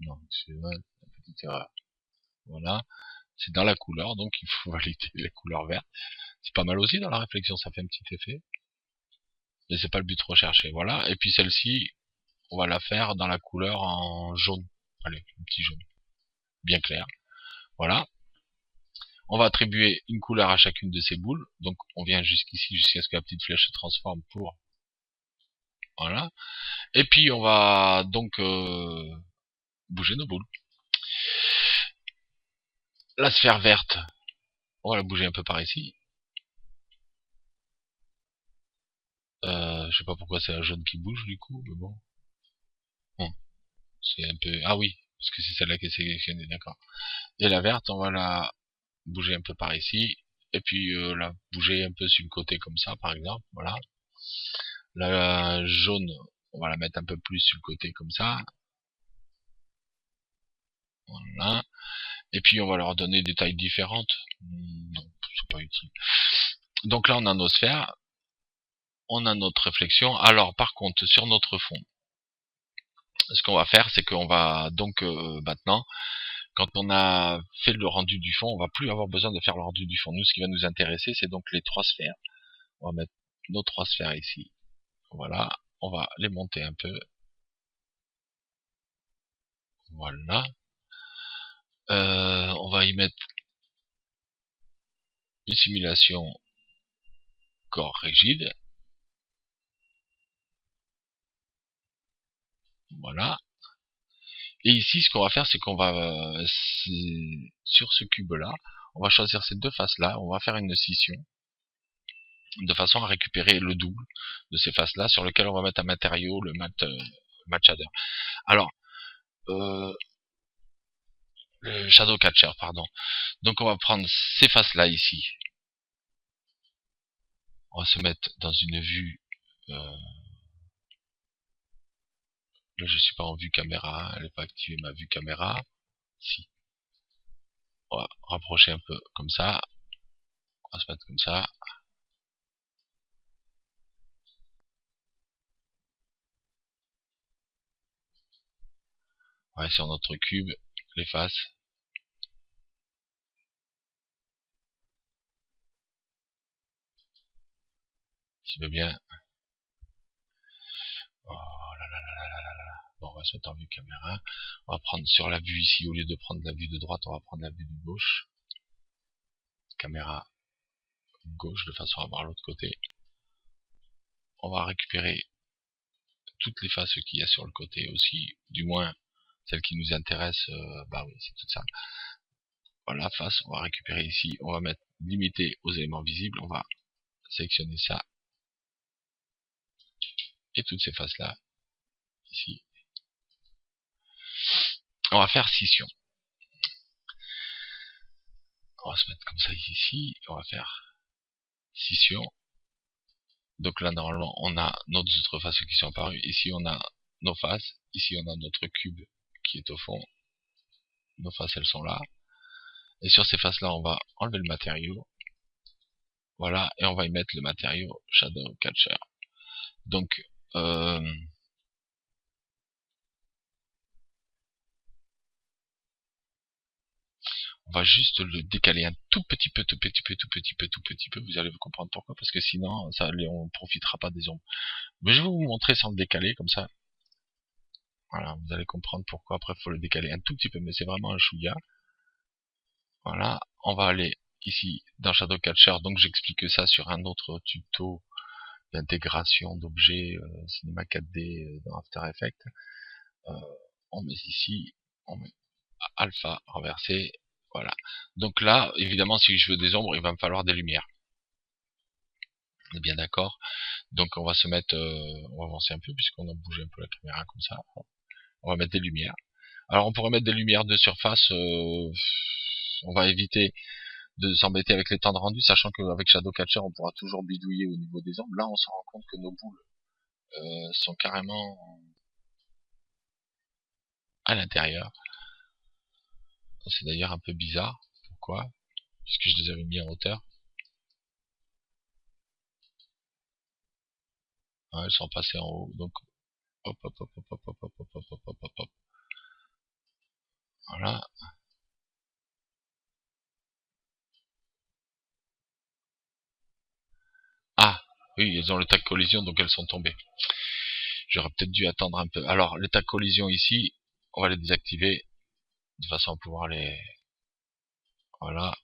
Non, c'est une petite erreur. Voilà, c'est dans la couleur, donc il faut valider la couleur verte. C'est pas mal aussi dans la réflexion, ça fait un petit effet. Mais c'est pas le but recherché, voilà. Et puis celle-ci, on va la faire dans la couleur en jaune. Allez, un petit jaune, bien clair. Voilà. On va attribuer une couleur à chacune de ces boules. Donc on vient jusqu'ici, jusqu'à ce que la petite flèche se transforme pour... Voilà. Et puis on va donc bouger nos boules. La sphère verte, on va la bouger un peu par ici. Je sais pas pourquoi c'est la jaune qui bouge du coup, mais bon. C'est un peu... Ah oui, parce que c'est celle-là qui est sélectionnée, d'accord. Et la verte, on va la bouger un peu par ici. Et puis la bouger un peu sur le côté comme ça, par exemple. Voilà. La jaune, on va la mettre un peu plus sur le côté comme ça. Voilà. Et puis on va leur donner des tailles différentes. Non, c'est pas utile. Donc là on a nos sphères. On a notre réflexion. Alors par contre, sur notre fond, ce qu'on va faire, c'est qu'on va donc maintenant, quand on a fait le rendu du fond, on va plus avoir besoin de faire le rendu du fond. Nous, ce qui va nous intéresser, c'est donc les 3 sphères. On va mettre nos 3 sphères ici. Voilà. On va les monter un peu. Voilà. On va y mettre une simulation corps rigide. Voilà. Et ici, ce qu'on va faire, c'est qu'on va, sur ce cube-là, on va choisir ces deux faces-là, on va faire une scission, de façon à récupérer le double de ces faces-là, sur lequel on va mettre un matériau, le matte shader. Alors, le shadow catcher, pardon. Donc on va prendre ces faces-là ici. On va se mettre dans une vue. Là, je suis pas en vue caméra, elle n'est pas activée ma vue caméra. Si. On va rapprocher un peu comme ça. On va se mettre comme ça. Ouais, sur notre cube, les faces. Tu veux bien. Oh là là là là là là. Bon, on va se mettre en vue caméra. On va prendre sur la vue ici, au lieu de prendre la vue de droite, on va prendre la vue de gauche. Caméra gauche, de façon à voir l'autre côté. On va récupérer toutes les faces qu'il y a sur le côté aussi, du moins celles qui nous intéressent, bah oui, c'est tout ça. Voilà, face, on va récupérer ici, on va mettre limité aux éléments visibles, on va sélectionner ça, et toutes ces faces là, ici. On va faire scission. On va se mettre comme ça ici, on va faire scission. Donc là, normalement, on a nos autres faces qui sont apparues. Ici, on a nos faces. Ici, on a notre cube qui est au fond. Nos faces, elles sont là. Et sur ces faces-là, on va enlever le matériau. Voilà, et on va y mettre le matériau Shadow Catcher. Donc, on va juste le décaler un tout petit peu, tout petit peu, tout petit peu, tout petit peu. Vous allez vous comprendre pourquoi, parce que sinon, ça, on profitera pas des ombres. Mais je vais vous montrer sans le décaler, comme ça. Voilà, vous allez comprendre pourquoi. Après, il faut le décaler un tout petit peu, mais c'est vraiment un chouïa. Voilà, on va aller ici dans Shadow Catcher. Donc, j'explique ça sur un autre tuto d'intégration d'objets Cinema 4D dans After Effects. On met ici, on met alpha renversé, voilà. Donc là, évidemment, si je veux des ombres, il va me falloir des lumières. On est bien d'accord. Donc on va se mettre, on va avancer un peu puisqu'on a bougé un peu la caméra comme ça. On va mettre des lumières. Alors on pourrait mettre des lumières de surface. On va éviter de s'embêter avec les temps de rendu, sachant qu'avec Shadow Catcher, on pourra toujours bidouiller au niveau des ombres. Là, on se rend compte que nos boules sont carrément à l'intérieur. C'est d'ailleurs un peu bizarre. Pourquoi? Puisque je les avais mis en hauteur. Ouais, elles sont passées en haut. Donc, hop, hop, hop, hop, hop, hop, hop, hop, hop, hop, hop, hop. Voilà. Ah, oui, elles ont le tag collision, donc elles sont tombées. J'aurais peut-être dû attendre un peu. Alors, les tags collision ici, on va les désactiver de façon à pouvoir les, voilà,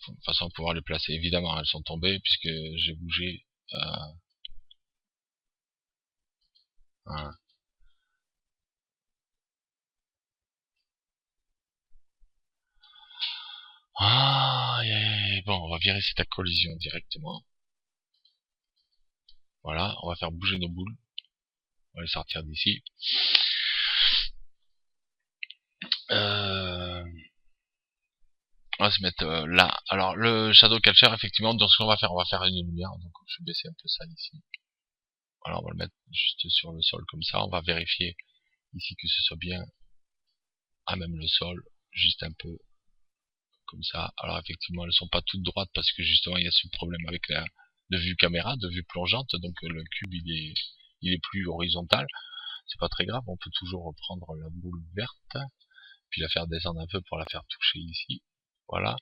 de façon à pouvoir les placer. Évidemment, elles sont tombées puisque j'ai bougé. Voilà. Ah, bon, on va virer ces tags collision directement. Voilà, on va faire bouger nos boules. On va les sortir d'ici. On va se mettre là. Alors le Shadow Catcher, effectivement, donc ce qu'on va faire une lumière. Donc je vais baisser un peu ça ici. Voilà, on va le mettre juste sur le sol comme ça. On va vérifier ici que ce soit bien à même le sol, juste un peu comme ça. Alors effectivement, elles sont pas toutes droites parce que justement il y a ce problème avec la de vue caméra, de vue plongeante. Donc le cube il est plus horizontal. C'est pas très grave. On peut toujours reprendre la boule verte, puis la faire descendre un peu pour la faire toucher ici. Voilà.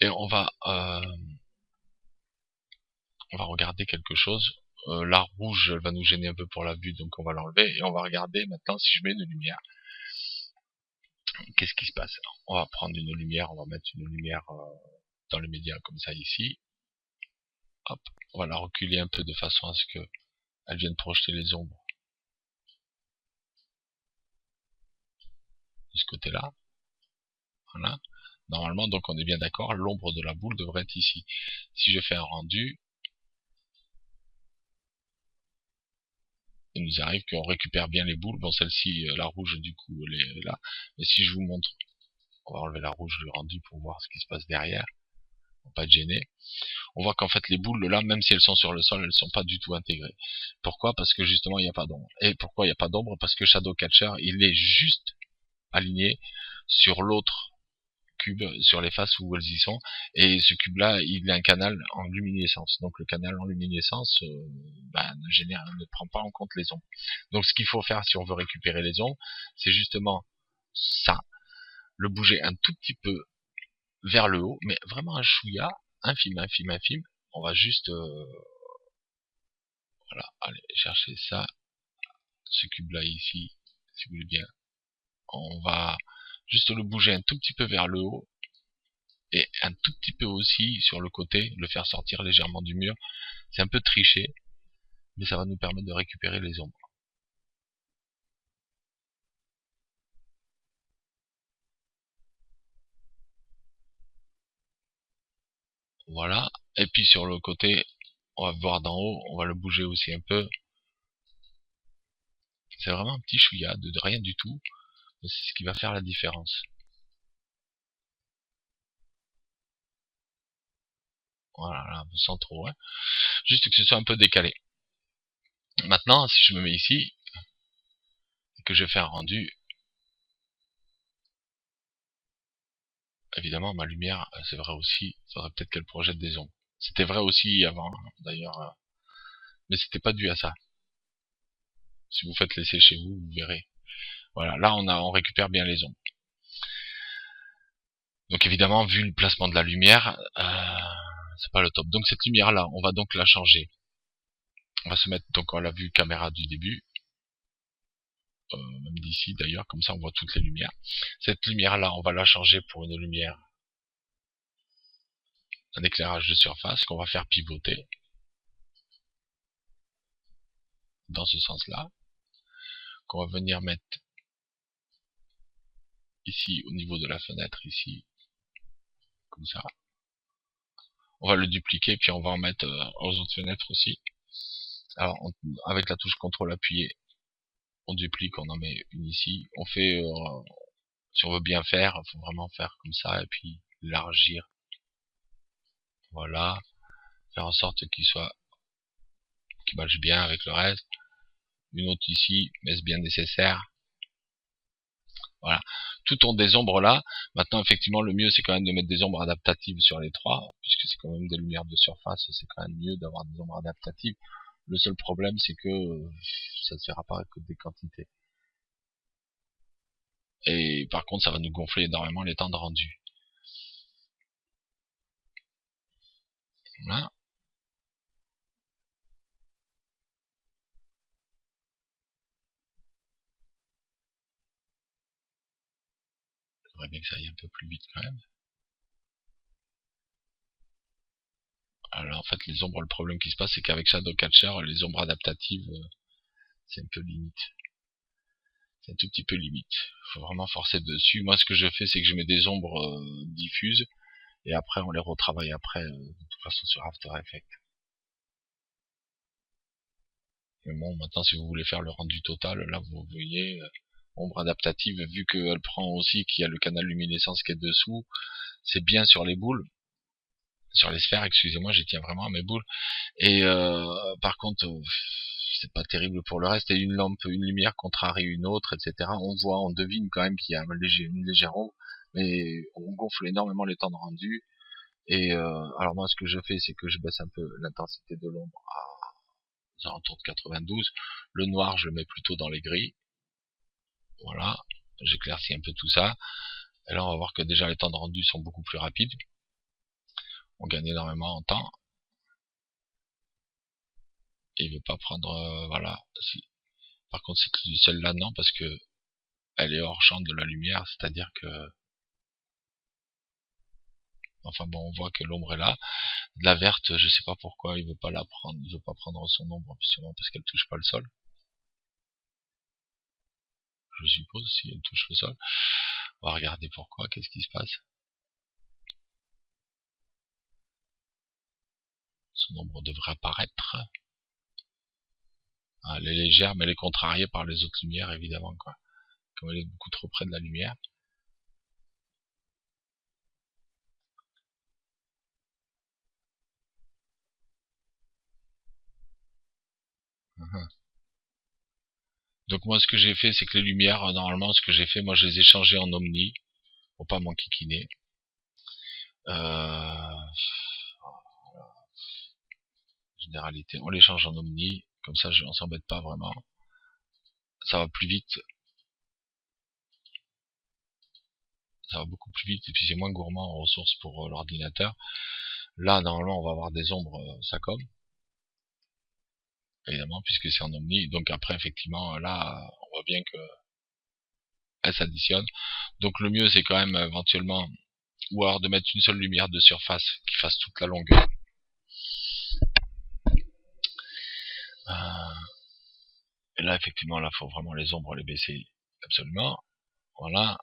Et on va regarder quelque chose. La rouge, elle va nous gêner un peu pour la vue, donc on va l'enlever. Et on va regarder maintenant si je mets une lumière. Qu'est-ce qui se passe? On va prendre une lumière, on va mettre une lumière dans le média comme ça ici. Hop, on va la reculer un peu de façon à ce que elle vienne projeter les ombres de ce côté-là. Voilà. Normalement, donc on est bien d'accord, l'ombre de la boule devrait être ici. Si je fais un rendu, il nous arrive qu'on récupère bien les boules. Bon, celle-ci, la rouge, du coup, elle est là. Mais si je vous montre, on va enlever la rouge du rendu pour voir ce qui se passe derrière. Pour pas être gêné. On voit qu'en fait, les boules, là, même si elles sont sur le sol, elles sont pas du tout intégrées. Pourquoi? Parce que justement, il n'y a pas d'ombre. Et pourquoi il n'y a pas d'ombre? Parce que Shadowcatcher, il est juste aligné sur l'autre cube, sur les faces où elles y sont, et ce cube là il a un canal en luminescence, donc le canal en luminescence ne prend pas en compte les ombres. Donc ce qu'il faut faire si on veut récupérer les ombres, c'est justement ça, le bouger un tout petit peu vers le haut, mais vraiment un chouïa, infime, on va juste voilà, allez chercher ça, ce cube là ici, si vous voulez bien, on va juste le bouger un tout petit peu vers le haut, et un tout petit peu aussi sur le côté, le faire sortir légèrement du mur. C'est un peu triché, mais ça va nous permettre de récupérer les ombres. Voilà, et puis sur le côté, on va voir d'en haut, on va le bouger aussi un peu. C'est vraiment un petit chouïa de rien du tout, mais c'est ce qui va faire la différence. Voilà, là, sans trop, hein. Juste que ce soit un peu décalé. Maintenant, si je me mets ici, et que je fais un rendu, évidemment, ma lumière, c'est vrai aussi, il faudrait peut-être qu'elle projette des ombres. C'était vrai aussi avant, d'ailleurs, mais c'était pas dû à ça. Si vous faites l'essai chez vous, vous verrez. Voilà, là on récupère bien les ombres. Donc évidemment, vu le placement de la lumière, c'est pas le top. Donc cette lumière là, on va donc la changer. On va se mettre donc à la vue caméra du début, même d'ici d'ailleurs, comme ça on voit toutes les lumières. Cette lumière là, on va la changer pour une lumière, un éclairage de surface qu'on va faire pivoter dans ce sens-là, qu'on va venir mettre ici au niveau de la fenêtre, ici, comme ça. On va le dupliquer, puis on va en mettre aux autres fenêtres aussi. Alors, avec la touche CTRL appuyée, on duplique, on en met une ici. On fait, si on veut bien faire, il faut vraiment faire comme ça, et puis élargir. Voilà. Faire en sorte qu'il matche bien avec le reste. Une autre ici, mais c'est bien nécessaire. Voilà. Tout ont des ombres là. Maintenant, effectivement, le mieux, c'est quand même de mettre des ombres adaptatives sur les trois, puisque c'est quand même des lumières de surface, c'est quand même mieux d'avoir des ombres adaptatives. Le seul problème, c'est que ça ne fait apparaître que des quantités. Et par contre, ça va nous gonfler énormément les temps de rendu. Voilà. J'aimerais bien que ça aille un peu plus vite quand même. Alors en fait, les ombres, le problème qui se passe, c'est qu'avec Shadowcatcher, les ombres adaptatives, c'est un peu limite. C'est un tout petit peu limite. Faut vraiment forcer dessus. Moi, ce que je fais, c'est que je mets des ombres diffuses, et après, on les retravaille après, de toute façon, sur After Effects. Mais bon, maintenant, si vous voulez faire le rendu total, là, vous voyez, ombre adaptative, vu qu'elle prend aussi qu'il y a le canal luminescence qui est dessous, c'est bien sur les boules, sur les sphères, excusez-moi, j'y tiens vraiment à mes boules. Et par contre, c'est pas terrible pour le reste. Et une lampe, une lumière contrarie une autre, etc. On voit, on devine quand même qu'il y a une légère ombre, mais on gonfle énormément les temps de rendu. Et alors moi, ce que je fais, c'est que je baisse un peu l'intensité de l'ombre à alentours de 92. Le noir, je le mets plutôt dans les gris. Voilà, j'éclaircis un peu tout ça. Et là, on va voir que déjà les temps de rendu sont beaucoup plus rapides. On gagne énormément en temps. Et il veut pas prendre, voilà. Si. Par contre, celle-là, non, parce que elle est hors champ de la lumière, c'est-à-dire que, enfin bon, on voit que l'ombre est là. La verte, je sais pas pourquoi il veut pas la prendre, il veut pas prendre son ombre, sûrement parce qu'elle touche pas le sol. je suppose, si elle touche le sol. On va regarder pourquoi, qu'est-ce qui se passe. Son ombre devrait apparaître. Ah, elle est légère, mais elle est contrariée par les autres lumières, évidemment, quoi. Comme elle est beaucoup trop près de la lumière. Donc moi, ce que j'ai fait, c'est que les lumières, normalement, ce que j'ai fait, moi, je les ai changées en omni, pour pas m'enquiquiner. Généralité, on les change en omni, comme ça, on s'embête pas vraiment. Ça va plus vite. Ça va beaucoup plus vite, et puis c'est moins gourmand en ressources pour l'ordinateur. Là, normalement, on va avoir des ombres SACOM, évidemment, puisque c'est en omni. Donc après, effectivement, là, on voit bien que elle s'additionne. Donc le mieux, c'est quand même éventuellement, ou alors de mettre une seule lumière de surface qui fasse toute la longueur. Et là, effectivement, là, faut vraiment les ombres les baisser absolument. Voilà.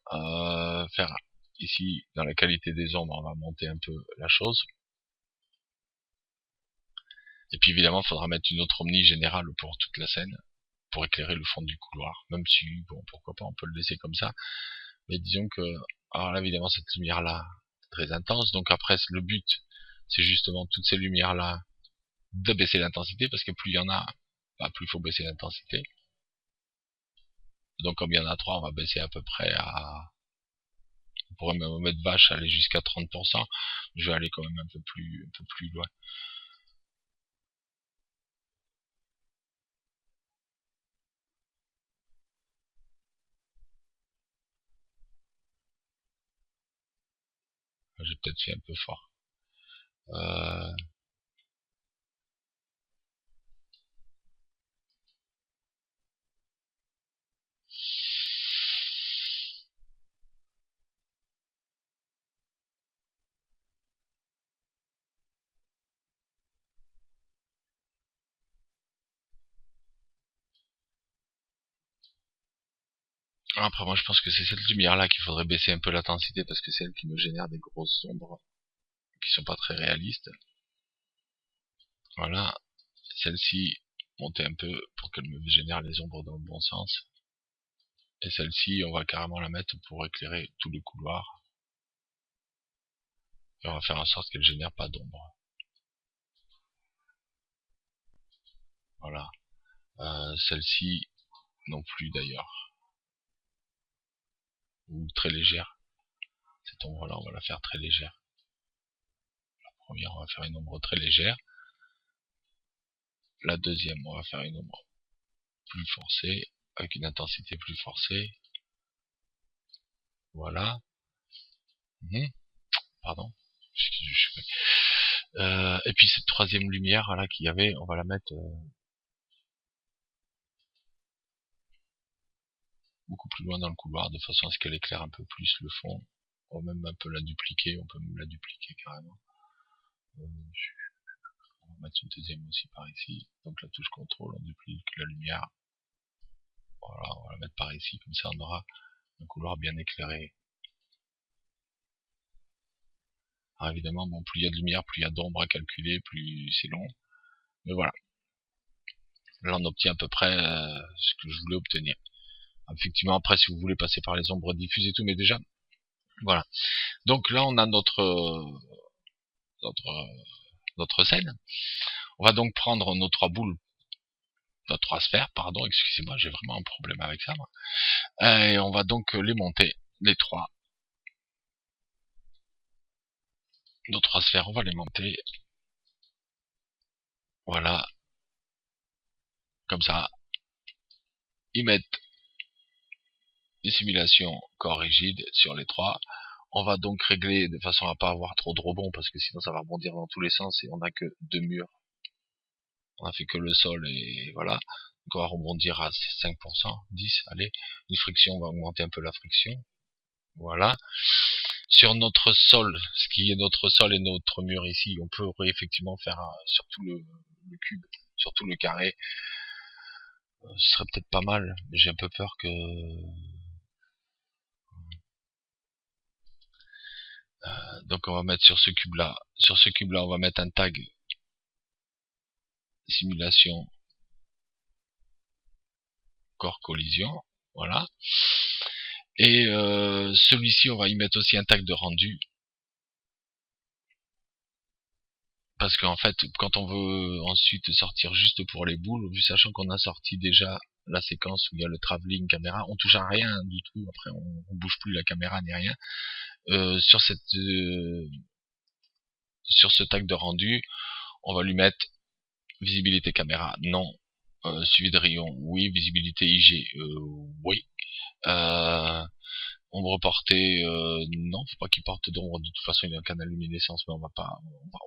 Faire ici, dans la qualité des ombres, on va monter un peu la chose. Et puis évidemment, il faudra mettre une autre omni générale pour toute la scène, pour éclairer le fond du couloir. Même si, bon, pourquoi pas, on peut le laisser comme ça. Mais disons que, alors là, évidemment, cette lumière-là est très intense. Donc après, le but, c'est justement toutes ces lumières-là de baisser l'intensité, parce que plus il y en a, bah, plus il faut baisser l'intensité. Donc comme il y en a 3, on va baisser à peu près à... On pourrait même mettre vache, aller jusqu'à 30%. Je vais aller quand même un peu plus loin. J'ai peut-être fait un peu fort. Après, moi, je pense que c'est cette lumière-là qu'il faudrait baisser un peu l'intensité, parce que c'est elle qui me génère des grosses ombres qui sont pas très réalistes. Voilà. Celle-ci, monter un peu pour qu'elle me génère les ombres dans le bon sens. Et celle-ci, on va carrément la mettre pour éclairer tout le couloir. Et on va faire en sorte qu'elle génère pas d'ombre. Voilà. Celle-ci, non plus d'ailleurs. Ou très légère. Cette ombre-là, on va la faire très légère. La première, on va faire une ombre très légère. La deuxième, on va faire une ombre plus forcée, avec une intensité plus forcée. Voilà. Pardon. Et puis cette troisième lumière là qu'il y avait, on va la mettre beaucoup plus loin dans le couloir, de façon à ce qu'elle éclaire un peu plus le fond. On va même un peu la dupliquer, on peut même la dupliquer carrément. On va mettre une deuxième aussi par ici. Donc la touche contrôle, on duplique la lumière. Voilà, on va la mettre par ici, comme ça on aura un couloir bien éclairé. Alors évidemment, bon, plus il y a de lumière, plus il y a d'ombre à calculer, plus c'est long. Mais voilà. Là on obtient à peu près ce que je voulais obtenir. Effectivement, après, si vous voulez passer par les ombres diffuses et tout, mais déjà, voilà. Donc là, on a notre scène. On va donc prendre nos trois boules, nos trois sphères, pardon, excusez-moi, j'ai vraiment un problème avec ça, moi. Et on va donc les monter, les trois. Nos trois sphères, on va les monter. Voilà. Comme ça. Ils mettent une simulation corps rigide sur les trois. On va donc régler de façon à pas avoir trop de rebonds, parce que sinon ça va rebondir dans tous les sens et on n'a que deux murs. On a fait que le sol et voilà. Donc on va rebondir à 5%, 10, allez. Une friction, on va augmenter un peu la friction. Voilà. Sur notre sol, ce qui est notre sol et notre mur ici, on peut effectivement faire sur tout le cube, sur tout le carré, Ce serait peut-être pas mal, mais j'ai un peu peur que... Donc on va mettre sur ce cube-là. Sur ce cube-là, on va mettre un tag simulation corps collision. Voilà. Et celui-ci, on va y mettre aussi un tag de rendu. Parce qu'en fait, quand on veut ensuite sortir juste pour les boules, vu sachant qu'on a sorti déjà la séquence où il y a le travelling caméra, on touche à rien du tout. Après, on bouge plus la caméra ni rien. Sur ce tag de rendu, on va lui mettre visibilité caméra, non. Suivi de rayon, oui. Visibilité IG, oui. Ombre reportée, non, faut pas qu'il porte d'ombre. De toute façon, il y a un canal luminescence, mais on va pas.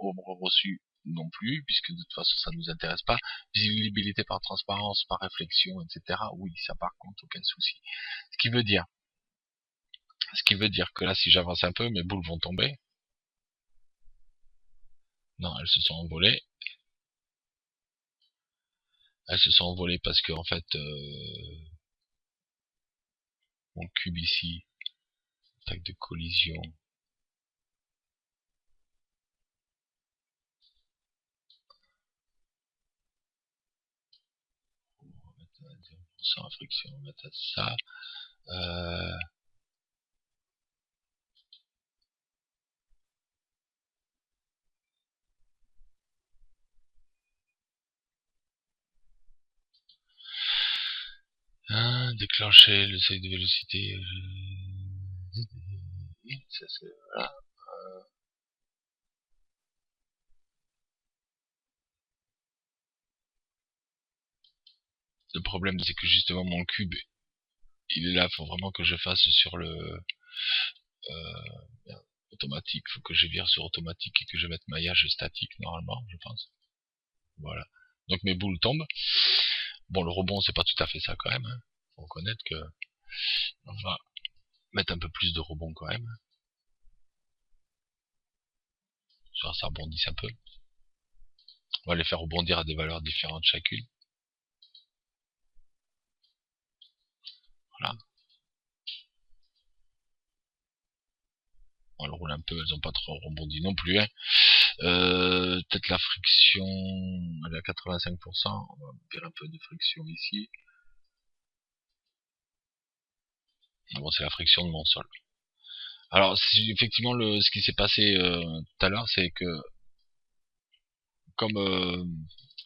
Ombre reçue non plus, puisque de toute façon, ça nous intéresse pas. Visibilité par transparence, par réflexion, etc. Oui, ça par contre, aucun souci. Ce qui veut dire que là, si j'avance un peu, mes boules vont tomber. Non, elles se sont envolées. Elles se sont envolées parce que, en fait, mon cube ici, attaque de collision. Sans friction, on va mettre ça. Déclencher le seuil de vélocité. Ça, c'est, voilà. Le problème, c'est que justement mon cube, il est là. Faut vraiment que je fasse sur le automatique. Faut que je vire sur automatique et que je mette maillage statique normalement, je pense. Voilà. Donc mes boules tombent. Bon, le rebond, c'est pas tout à fait ça quand même. Hein. Faut reconnaître que on va mettre un peu plus de rebond quand même. Genre, ça rebondisse un peu. On va les faire rebondir à des valeurs différentes chacune. Voilà. On le roule un peu, elles ont pas trop rebondi non plus. Hein. Peut-être la friction, elle est à 85%. On va faire un peu de friction ici. Bon, c'est la friction de mon sol. Alors, effectivement, ce qui s'est passé tout à l'heure, c'est que comme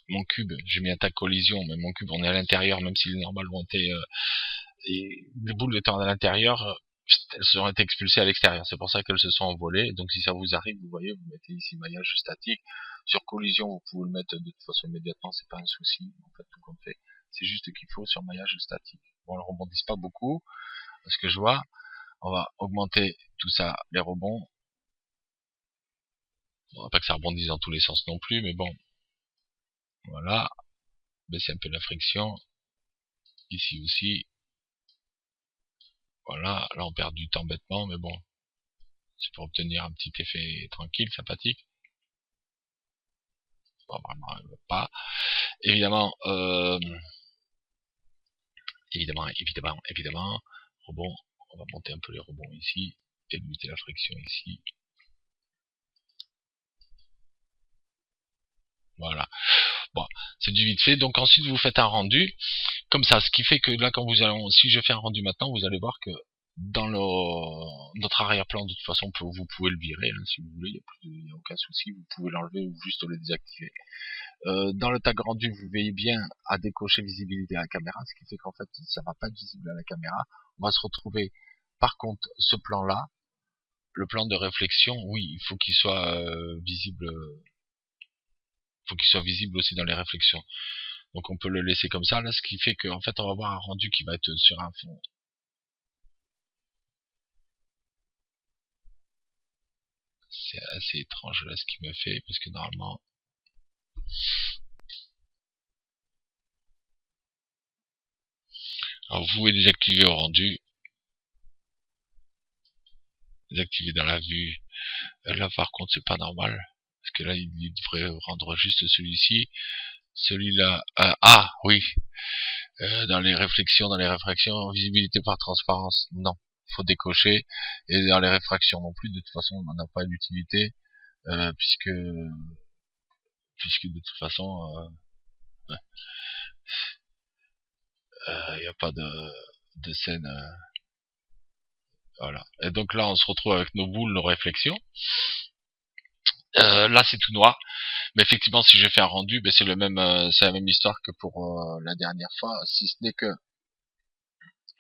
mon cube, j'ai mis un tag collision, mais mon cube, on est à l'intérieur, même si les normales ont été... et les boules étant à l'intérieur, elles ont été expulsées à l'extérieur. C'est pour ça qu'elles se sont envolées. Donc si ça vous arrive, vous voyez, vous mettez ici maillage statique. Sur collision, vous pouvez le mettre de toute façon immédiatement, c'est pas un souci. En fait, tout compte fait. C'est juste qu'il faut sur maillage statique. Bon, elles rebondissent pas beaucoup. Ce que je vois, on va augmenter tout ça, les rebonds. Bon, pas que ça rebondisse dans tous les sens non plus, mais bon. Voilà. Baisser un peu la friction. Ici aussi. Voilà. Là, on perd du temps bêtement, mais bon. C'est pour obtenir un petit effet tranquille, sympathique. Bon, vraiment, pas. Évidemment, évidemment, rebond. On va monter un peu les rebonds ici. Et limiter la friction ici. Voilà. Bon, c'est du vite fait. Donc ensuite, vous faites un rendu. Comme ça, ce qui fait que là, quand vous allez, si je fais un rendu maintenant, vous allez voir que dans notre arrière-plan, de toute façon, vous pouvez le virer, hein, si vous voulez, il n'y a aucun souci, vous pouvez l'enlever ou juste le désactiver. Dans le tag rendu, vous veillez bien à décocher visibilité à la caméra, ce qui fait qu'en fait, ça va pas être visible à la caméra. On va se retrouver, par contre, ce plan-là, le plan de réflexion, oui, il faut qu'il soit visible, aussi dans les réflexions. Donc on peut le laisser comme ça, là, ce qui fait qu'en fait, on va avoir un rendu qui va être sur un fond. C'est assez étrange là ce qu'il me fait, parce que normalement... Alors vous pouvez désactiver au rendu, désactiver dans la vue. Là par contre c'est pas normal, parce que là il devrait rendre juste celui-ci. Celui-là, ah oui, Dans les réflexions, dans les réfractions, visibilité par transparence, non, faut décocher. Et dans les réfractions non plus, de toute façon, on n'en a pas d'utilité, puisque de toute façon, il n'y a pas de scène. Voilà. Et donc là, on se retrouve avec nos boules, nos réflexions. Là, c'est tout noir. Mais effectivement, si je fais un rendu, ben, c'est c'est la même histoire que pour la dernière fois, si ce n'est que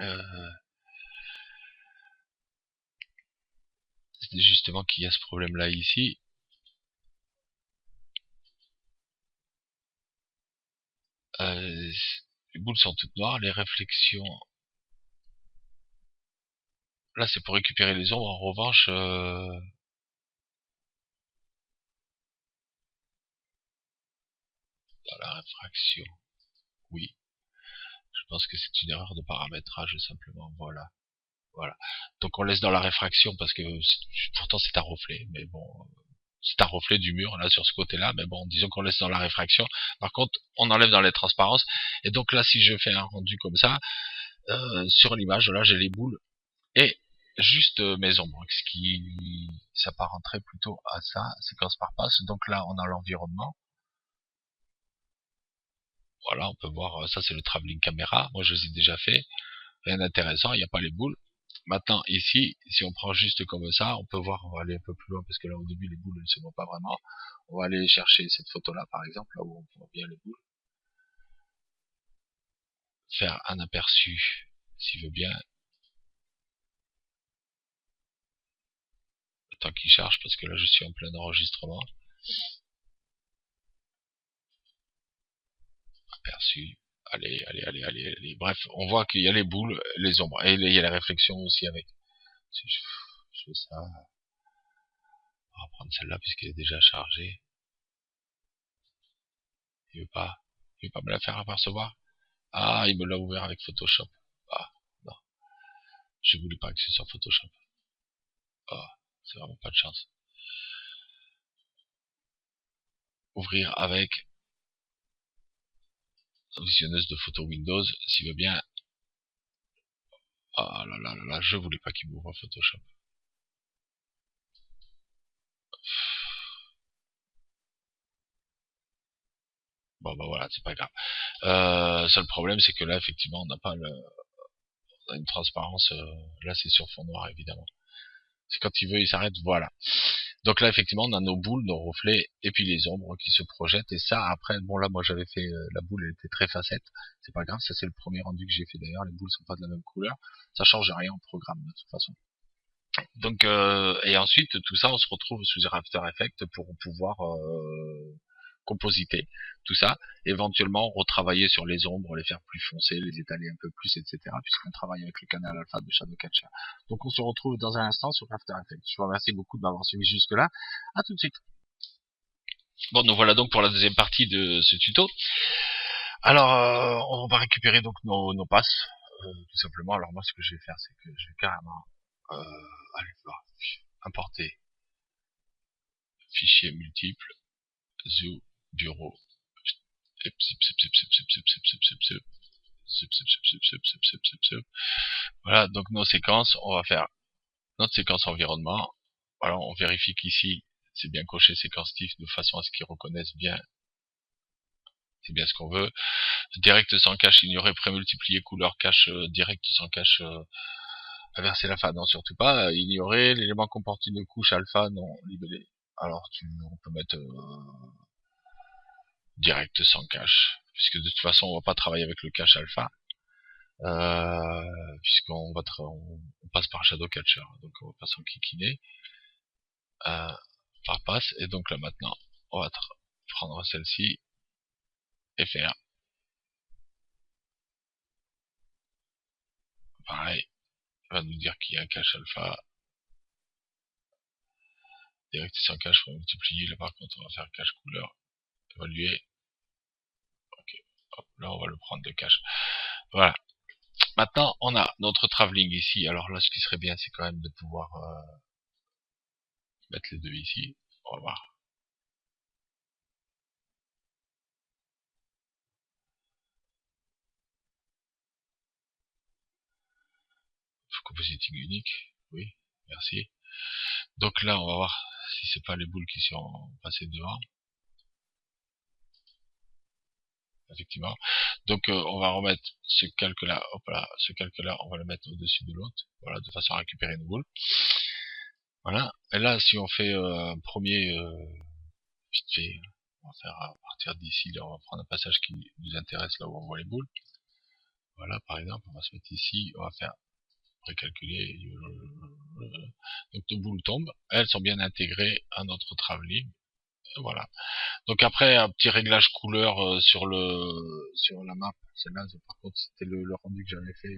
euh, c'est justement qu'il y a ce problème-là ici. Les boules sont toutes noires, les réflexions. Là, c'est pour récupérer les ombres. En revanche, dans la réfraction, oui. Je pense que c'est une erreur de paramétrage simplement. Voilà. Voilà. Donc on laisse dans la réfraction parce que pourtant c'est un reflet, mais bon, c'est un reflet du mur là sur ce côté-là, mais bon, disons qu'on laisse dans la réfraction. Par contre, on enlève dans les transparences. Et donc là, si je fais un rendu comme ça, sur l'image, là j'ai les boules et juste mes ombres, ce qui s'apparenterait plutôt à ça, séquence par passe. Donc là, on a l'environnement. Voilà, on peut voir, ça c'est le travelling caméra. Moi, je les ai déjà fait. Rien d'intéressant, il n'y a pas les boules. Maintenant, ici, si on prend juste comme ça, on peut voir, on va aller un peu plus loin, parce que là, au début, les boules ne se voient pas vraiment. On va aller chercher cette photo-là, par exemple, là où on voit bien les boules. Faire un aperçu, s'il veut bien. Le temps qu'il charge, parce que là, je suis en plein enregistrement. Aperçu. Allez, allez, allez, allez, allez. Bref, on voit qu'il y a les boules, les ombres, et il y a la réflexion aussi avec. Si je fais ça, on va prendre celle-là, puisqu'elle est déjà chargée. Il veut pas me la faire apercevoir. Ah, il me l'a ouvert avec Photoshop. Ah, non. Je voulais pas que ce soit Photoshop. Ah, c'est vraiment pas de chance. Ouvrir avec visionneuse de photos Windows, s'il veut bien. Ah là là là là, je voulais pas qu'il m'ouvre Photoshop. Bon bah voilà, c'est pas grave. Seul problème, c'est que là, effectivement, on n'a pas on a une transparence. Là, c'est sur fond noir, évidemment. C'est quand il veut, il s'arrête. Voilà. Donc là, effectivement, on a nos boules, nos reflets, et puis les ombres qui se projettent. Et ça, après, bon là, moi, j'avais fait la boule, elle était très facette. C'est pas grave, ça c'est le premier rendu que j'ai fait d'ailleurs. Les boules sont pas de la même couleur. Ça change rien au programme de toute façon. Donc, et ensuite, tout ça, on se retrouve sous After Effects pour pouvoir compositer tout ça, éventuellement retravailler sur les ombres, les faire plus foncées, les étaler un peu plus, etc. puisqu'on travaille avec le canal alpha de Shadowcatcher. Donc on se retrouve dans un instant sur After Effects. Je vous remercie beaucoup de m'avoir suivi jusque là. À tout de suite. Bon, nous voilà donc pour la deuxième partie de ce tuto. Alors, on va récupérer donc nos passes, tout simplement. Alors moi, ce que je vais faire, c'est que je vais carrément aller voir, importer fichier multiple, zoo, bureau, voilà, donc nos séquences, on va faire notre séquence environnement. Voilà, on vérifie qu'ici, c'est bien coché séquence TIFF de façon à ce qu'ils reconnaissent bien, c'est bien ce qu'on veut. Direct sans cache, ignorer, prémultiplier, couleur, cache, direct sans cache, inverser l'alpha, non, surtout pas. Ignorer, l'élément comporte une couche alpha, non, libellé. Alors, on peut mettre direct sans cache, puisque de toute façon, on va pas travailler avec le cache alpha. Puisqu'on on passe par Shadowcatcher, donc on va pas s'enquiquiner par passe. Et donc là maintenant, on va prendre celle-ci et faire pareil. On va nous dire qu'il y a un cache alpha. Direct sans cache pour multiplier. Là par contre, on va faire cache couleur, évaluer. Ok, hop, là on va le prendre de cache. Voilà. Maintenant, on a notre travelling ici. Alors là, ce qui serait bien, c'est quand même de pouvoir mettre les deux ici. On va voir. compositing unique, oui, merci. Donc là, on va voir si c'est pas les boules qui sont passées devant. Effectivement. Donc on va remettre ce calque là, hop là, ce calque là, on va le mettre au-dessus de l'autre, voilà, de façon à récupérer une boule. Voilà. Et là, si on fait un premier vite fait, on va faire à partir d'ici, là, on va prendre un passage qui nous intéresse, là où on voit les boules. Voilà, par exemple, on va se mettre ici, on va faire recalculer. Donc nos boules tombent, elles sont bien intégrées à notre travelling. Voilà. Donc après un petit réglage couleur sur la map. Celle-là, par contre, c'était le rendu que j'avais fait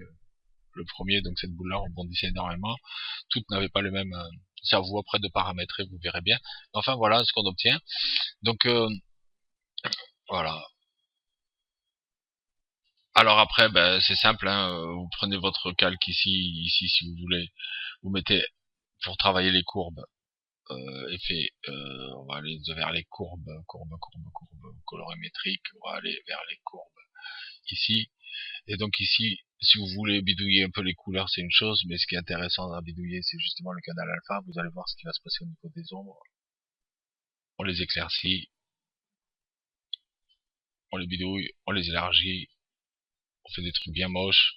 le premier. Donc cette boule-là rebondissait énormément. Toutes n'avaient pas le même. C'est à vous après de paramétrer, vous verrez bien. Enfin voilà ce qu'on obtient. Donc voilà. Alors après, ben, c'est simple. Vous prenez votre calque ici si vous voulez. Vous mettez pour travailler les courbes. Effet, on va aller vers les courbes colorimétriques, on va aller vers les courbes ici, et donc ici, si vous voulez bidouiller un peu les couleurs, c'est une chose, mais ce qui est intéressant à bidouiller, c'est justement le canal alpha. Vous allez voir ce qui va se passer au niveau des ombres. On les éclaircit, on les bidouille, on les élargit, on fait des trucs bien moches,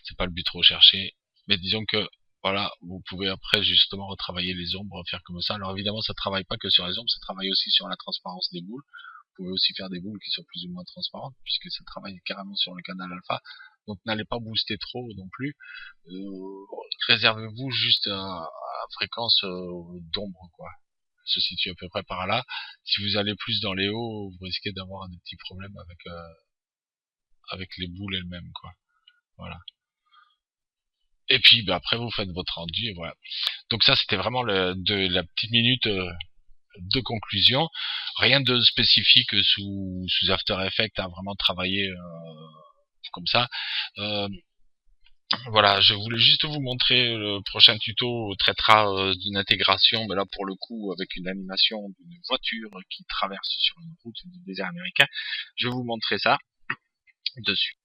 c'est pas le but recherché, mais disons que voilà, vous pouvez après justement retravailler les ombres, faire comme ça. Alors évidemment, ça travaille pas que sur les ombres, ça travaille aussi sur la transparence des boules. Vous pouvez aussi faire des boules qui sont plus ou moins transparentes, puisque ça travaille carrément sur le canal alpha. Donc n'allez pas booster trop non plus. Réservez-vous juste à fréquence d'ombre, quoi. Ça se situe à peu près par là. Si vous allez plus dans les hauts, vous risquez d'avoir des petits problèmes avec les boules elles-mêmes, quoi. Voilà. Et puis bah, après vous faites votre rendu et voilà. Donc ça c'était vraiment la petite minute de conclusion. Rien de spécifique sous After Effects à vraiment travailler comme ça. Voilà, je voulais juste vous montrer, le prochain tuto traitera d'une intégration, mais là pour le coup avec une animation d'une voiture qui traverse sur une route du désert américain. Je vais vous montrer ça dessus.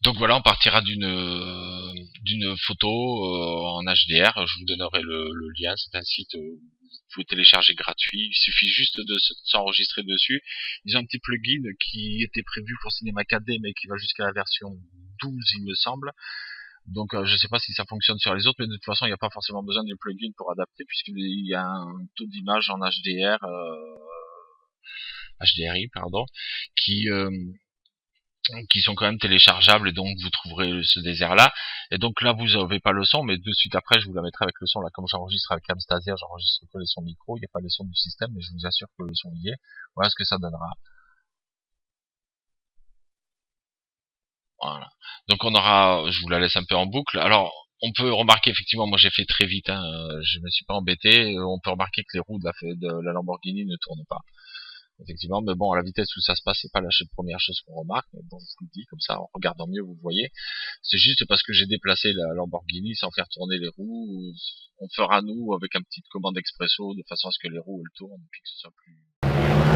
Donc voilà, on partira d'une photo en HDR. Je vous donnerai le lien. C'est un site où vous pouvez télécharger gratuit. Il suffit juste de s'enregistrer dessus. Ils ont un petit plugin qui était prévu pour Cinema 4D, mais qui va jusqu'à la version 12, il me semble. Donc je ne sais pas si ça fonctionne sur les autres, mais de toute façon, il n'y a pas forcément besoin de plugin pour adapter, puisqu'il y a un taux d'image en HDR, HDRI, pardon, qui sont quand même téléchargeables, et donc vous trouverez ce désert là. Et donc là vous n'avez pas le son, mais de suite après je vous la mettrai avec le son. Là, comme j'enregistre avec Camtasia, j'enregistre que les sons micro, il n'y a pas les sons du système, mais je vous assure que le son y est. Voilà ce que ça donnera. Voilà. Donc on aura, je vous la laisse un peu en boucle. Alors on peut remarquer effectivement, moi j'ai fait très vite, je me suis pas embêté. On peut remarquer que les roues de la Lamborghini ne tournent pas. Effectivement, mais bon, à la vitesse où ça se passe, c'est pas la première chose qu'on remarque, mais bon, je vous le dis, comme ça, en regardant mieux, vous voyez. C'est juste parce que j'ai déplacé la Lamborghini sans faire tourner les roues. On fera, nous, avec un petit commande expresso, de façon à ce que les roues, elles tournent, et puis que ce soit plus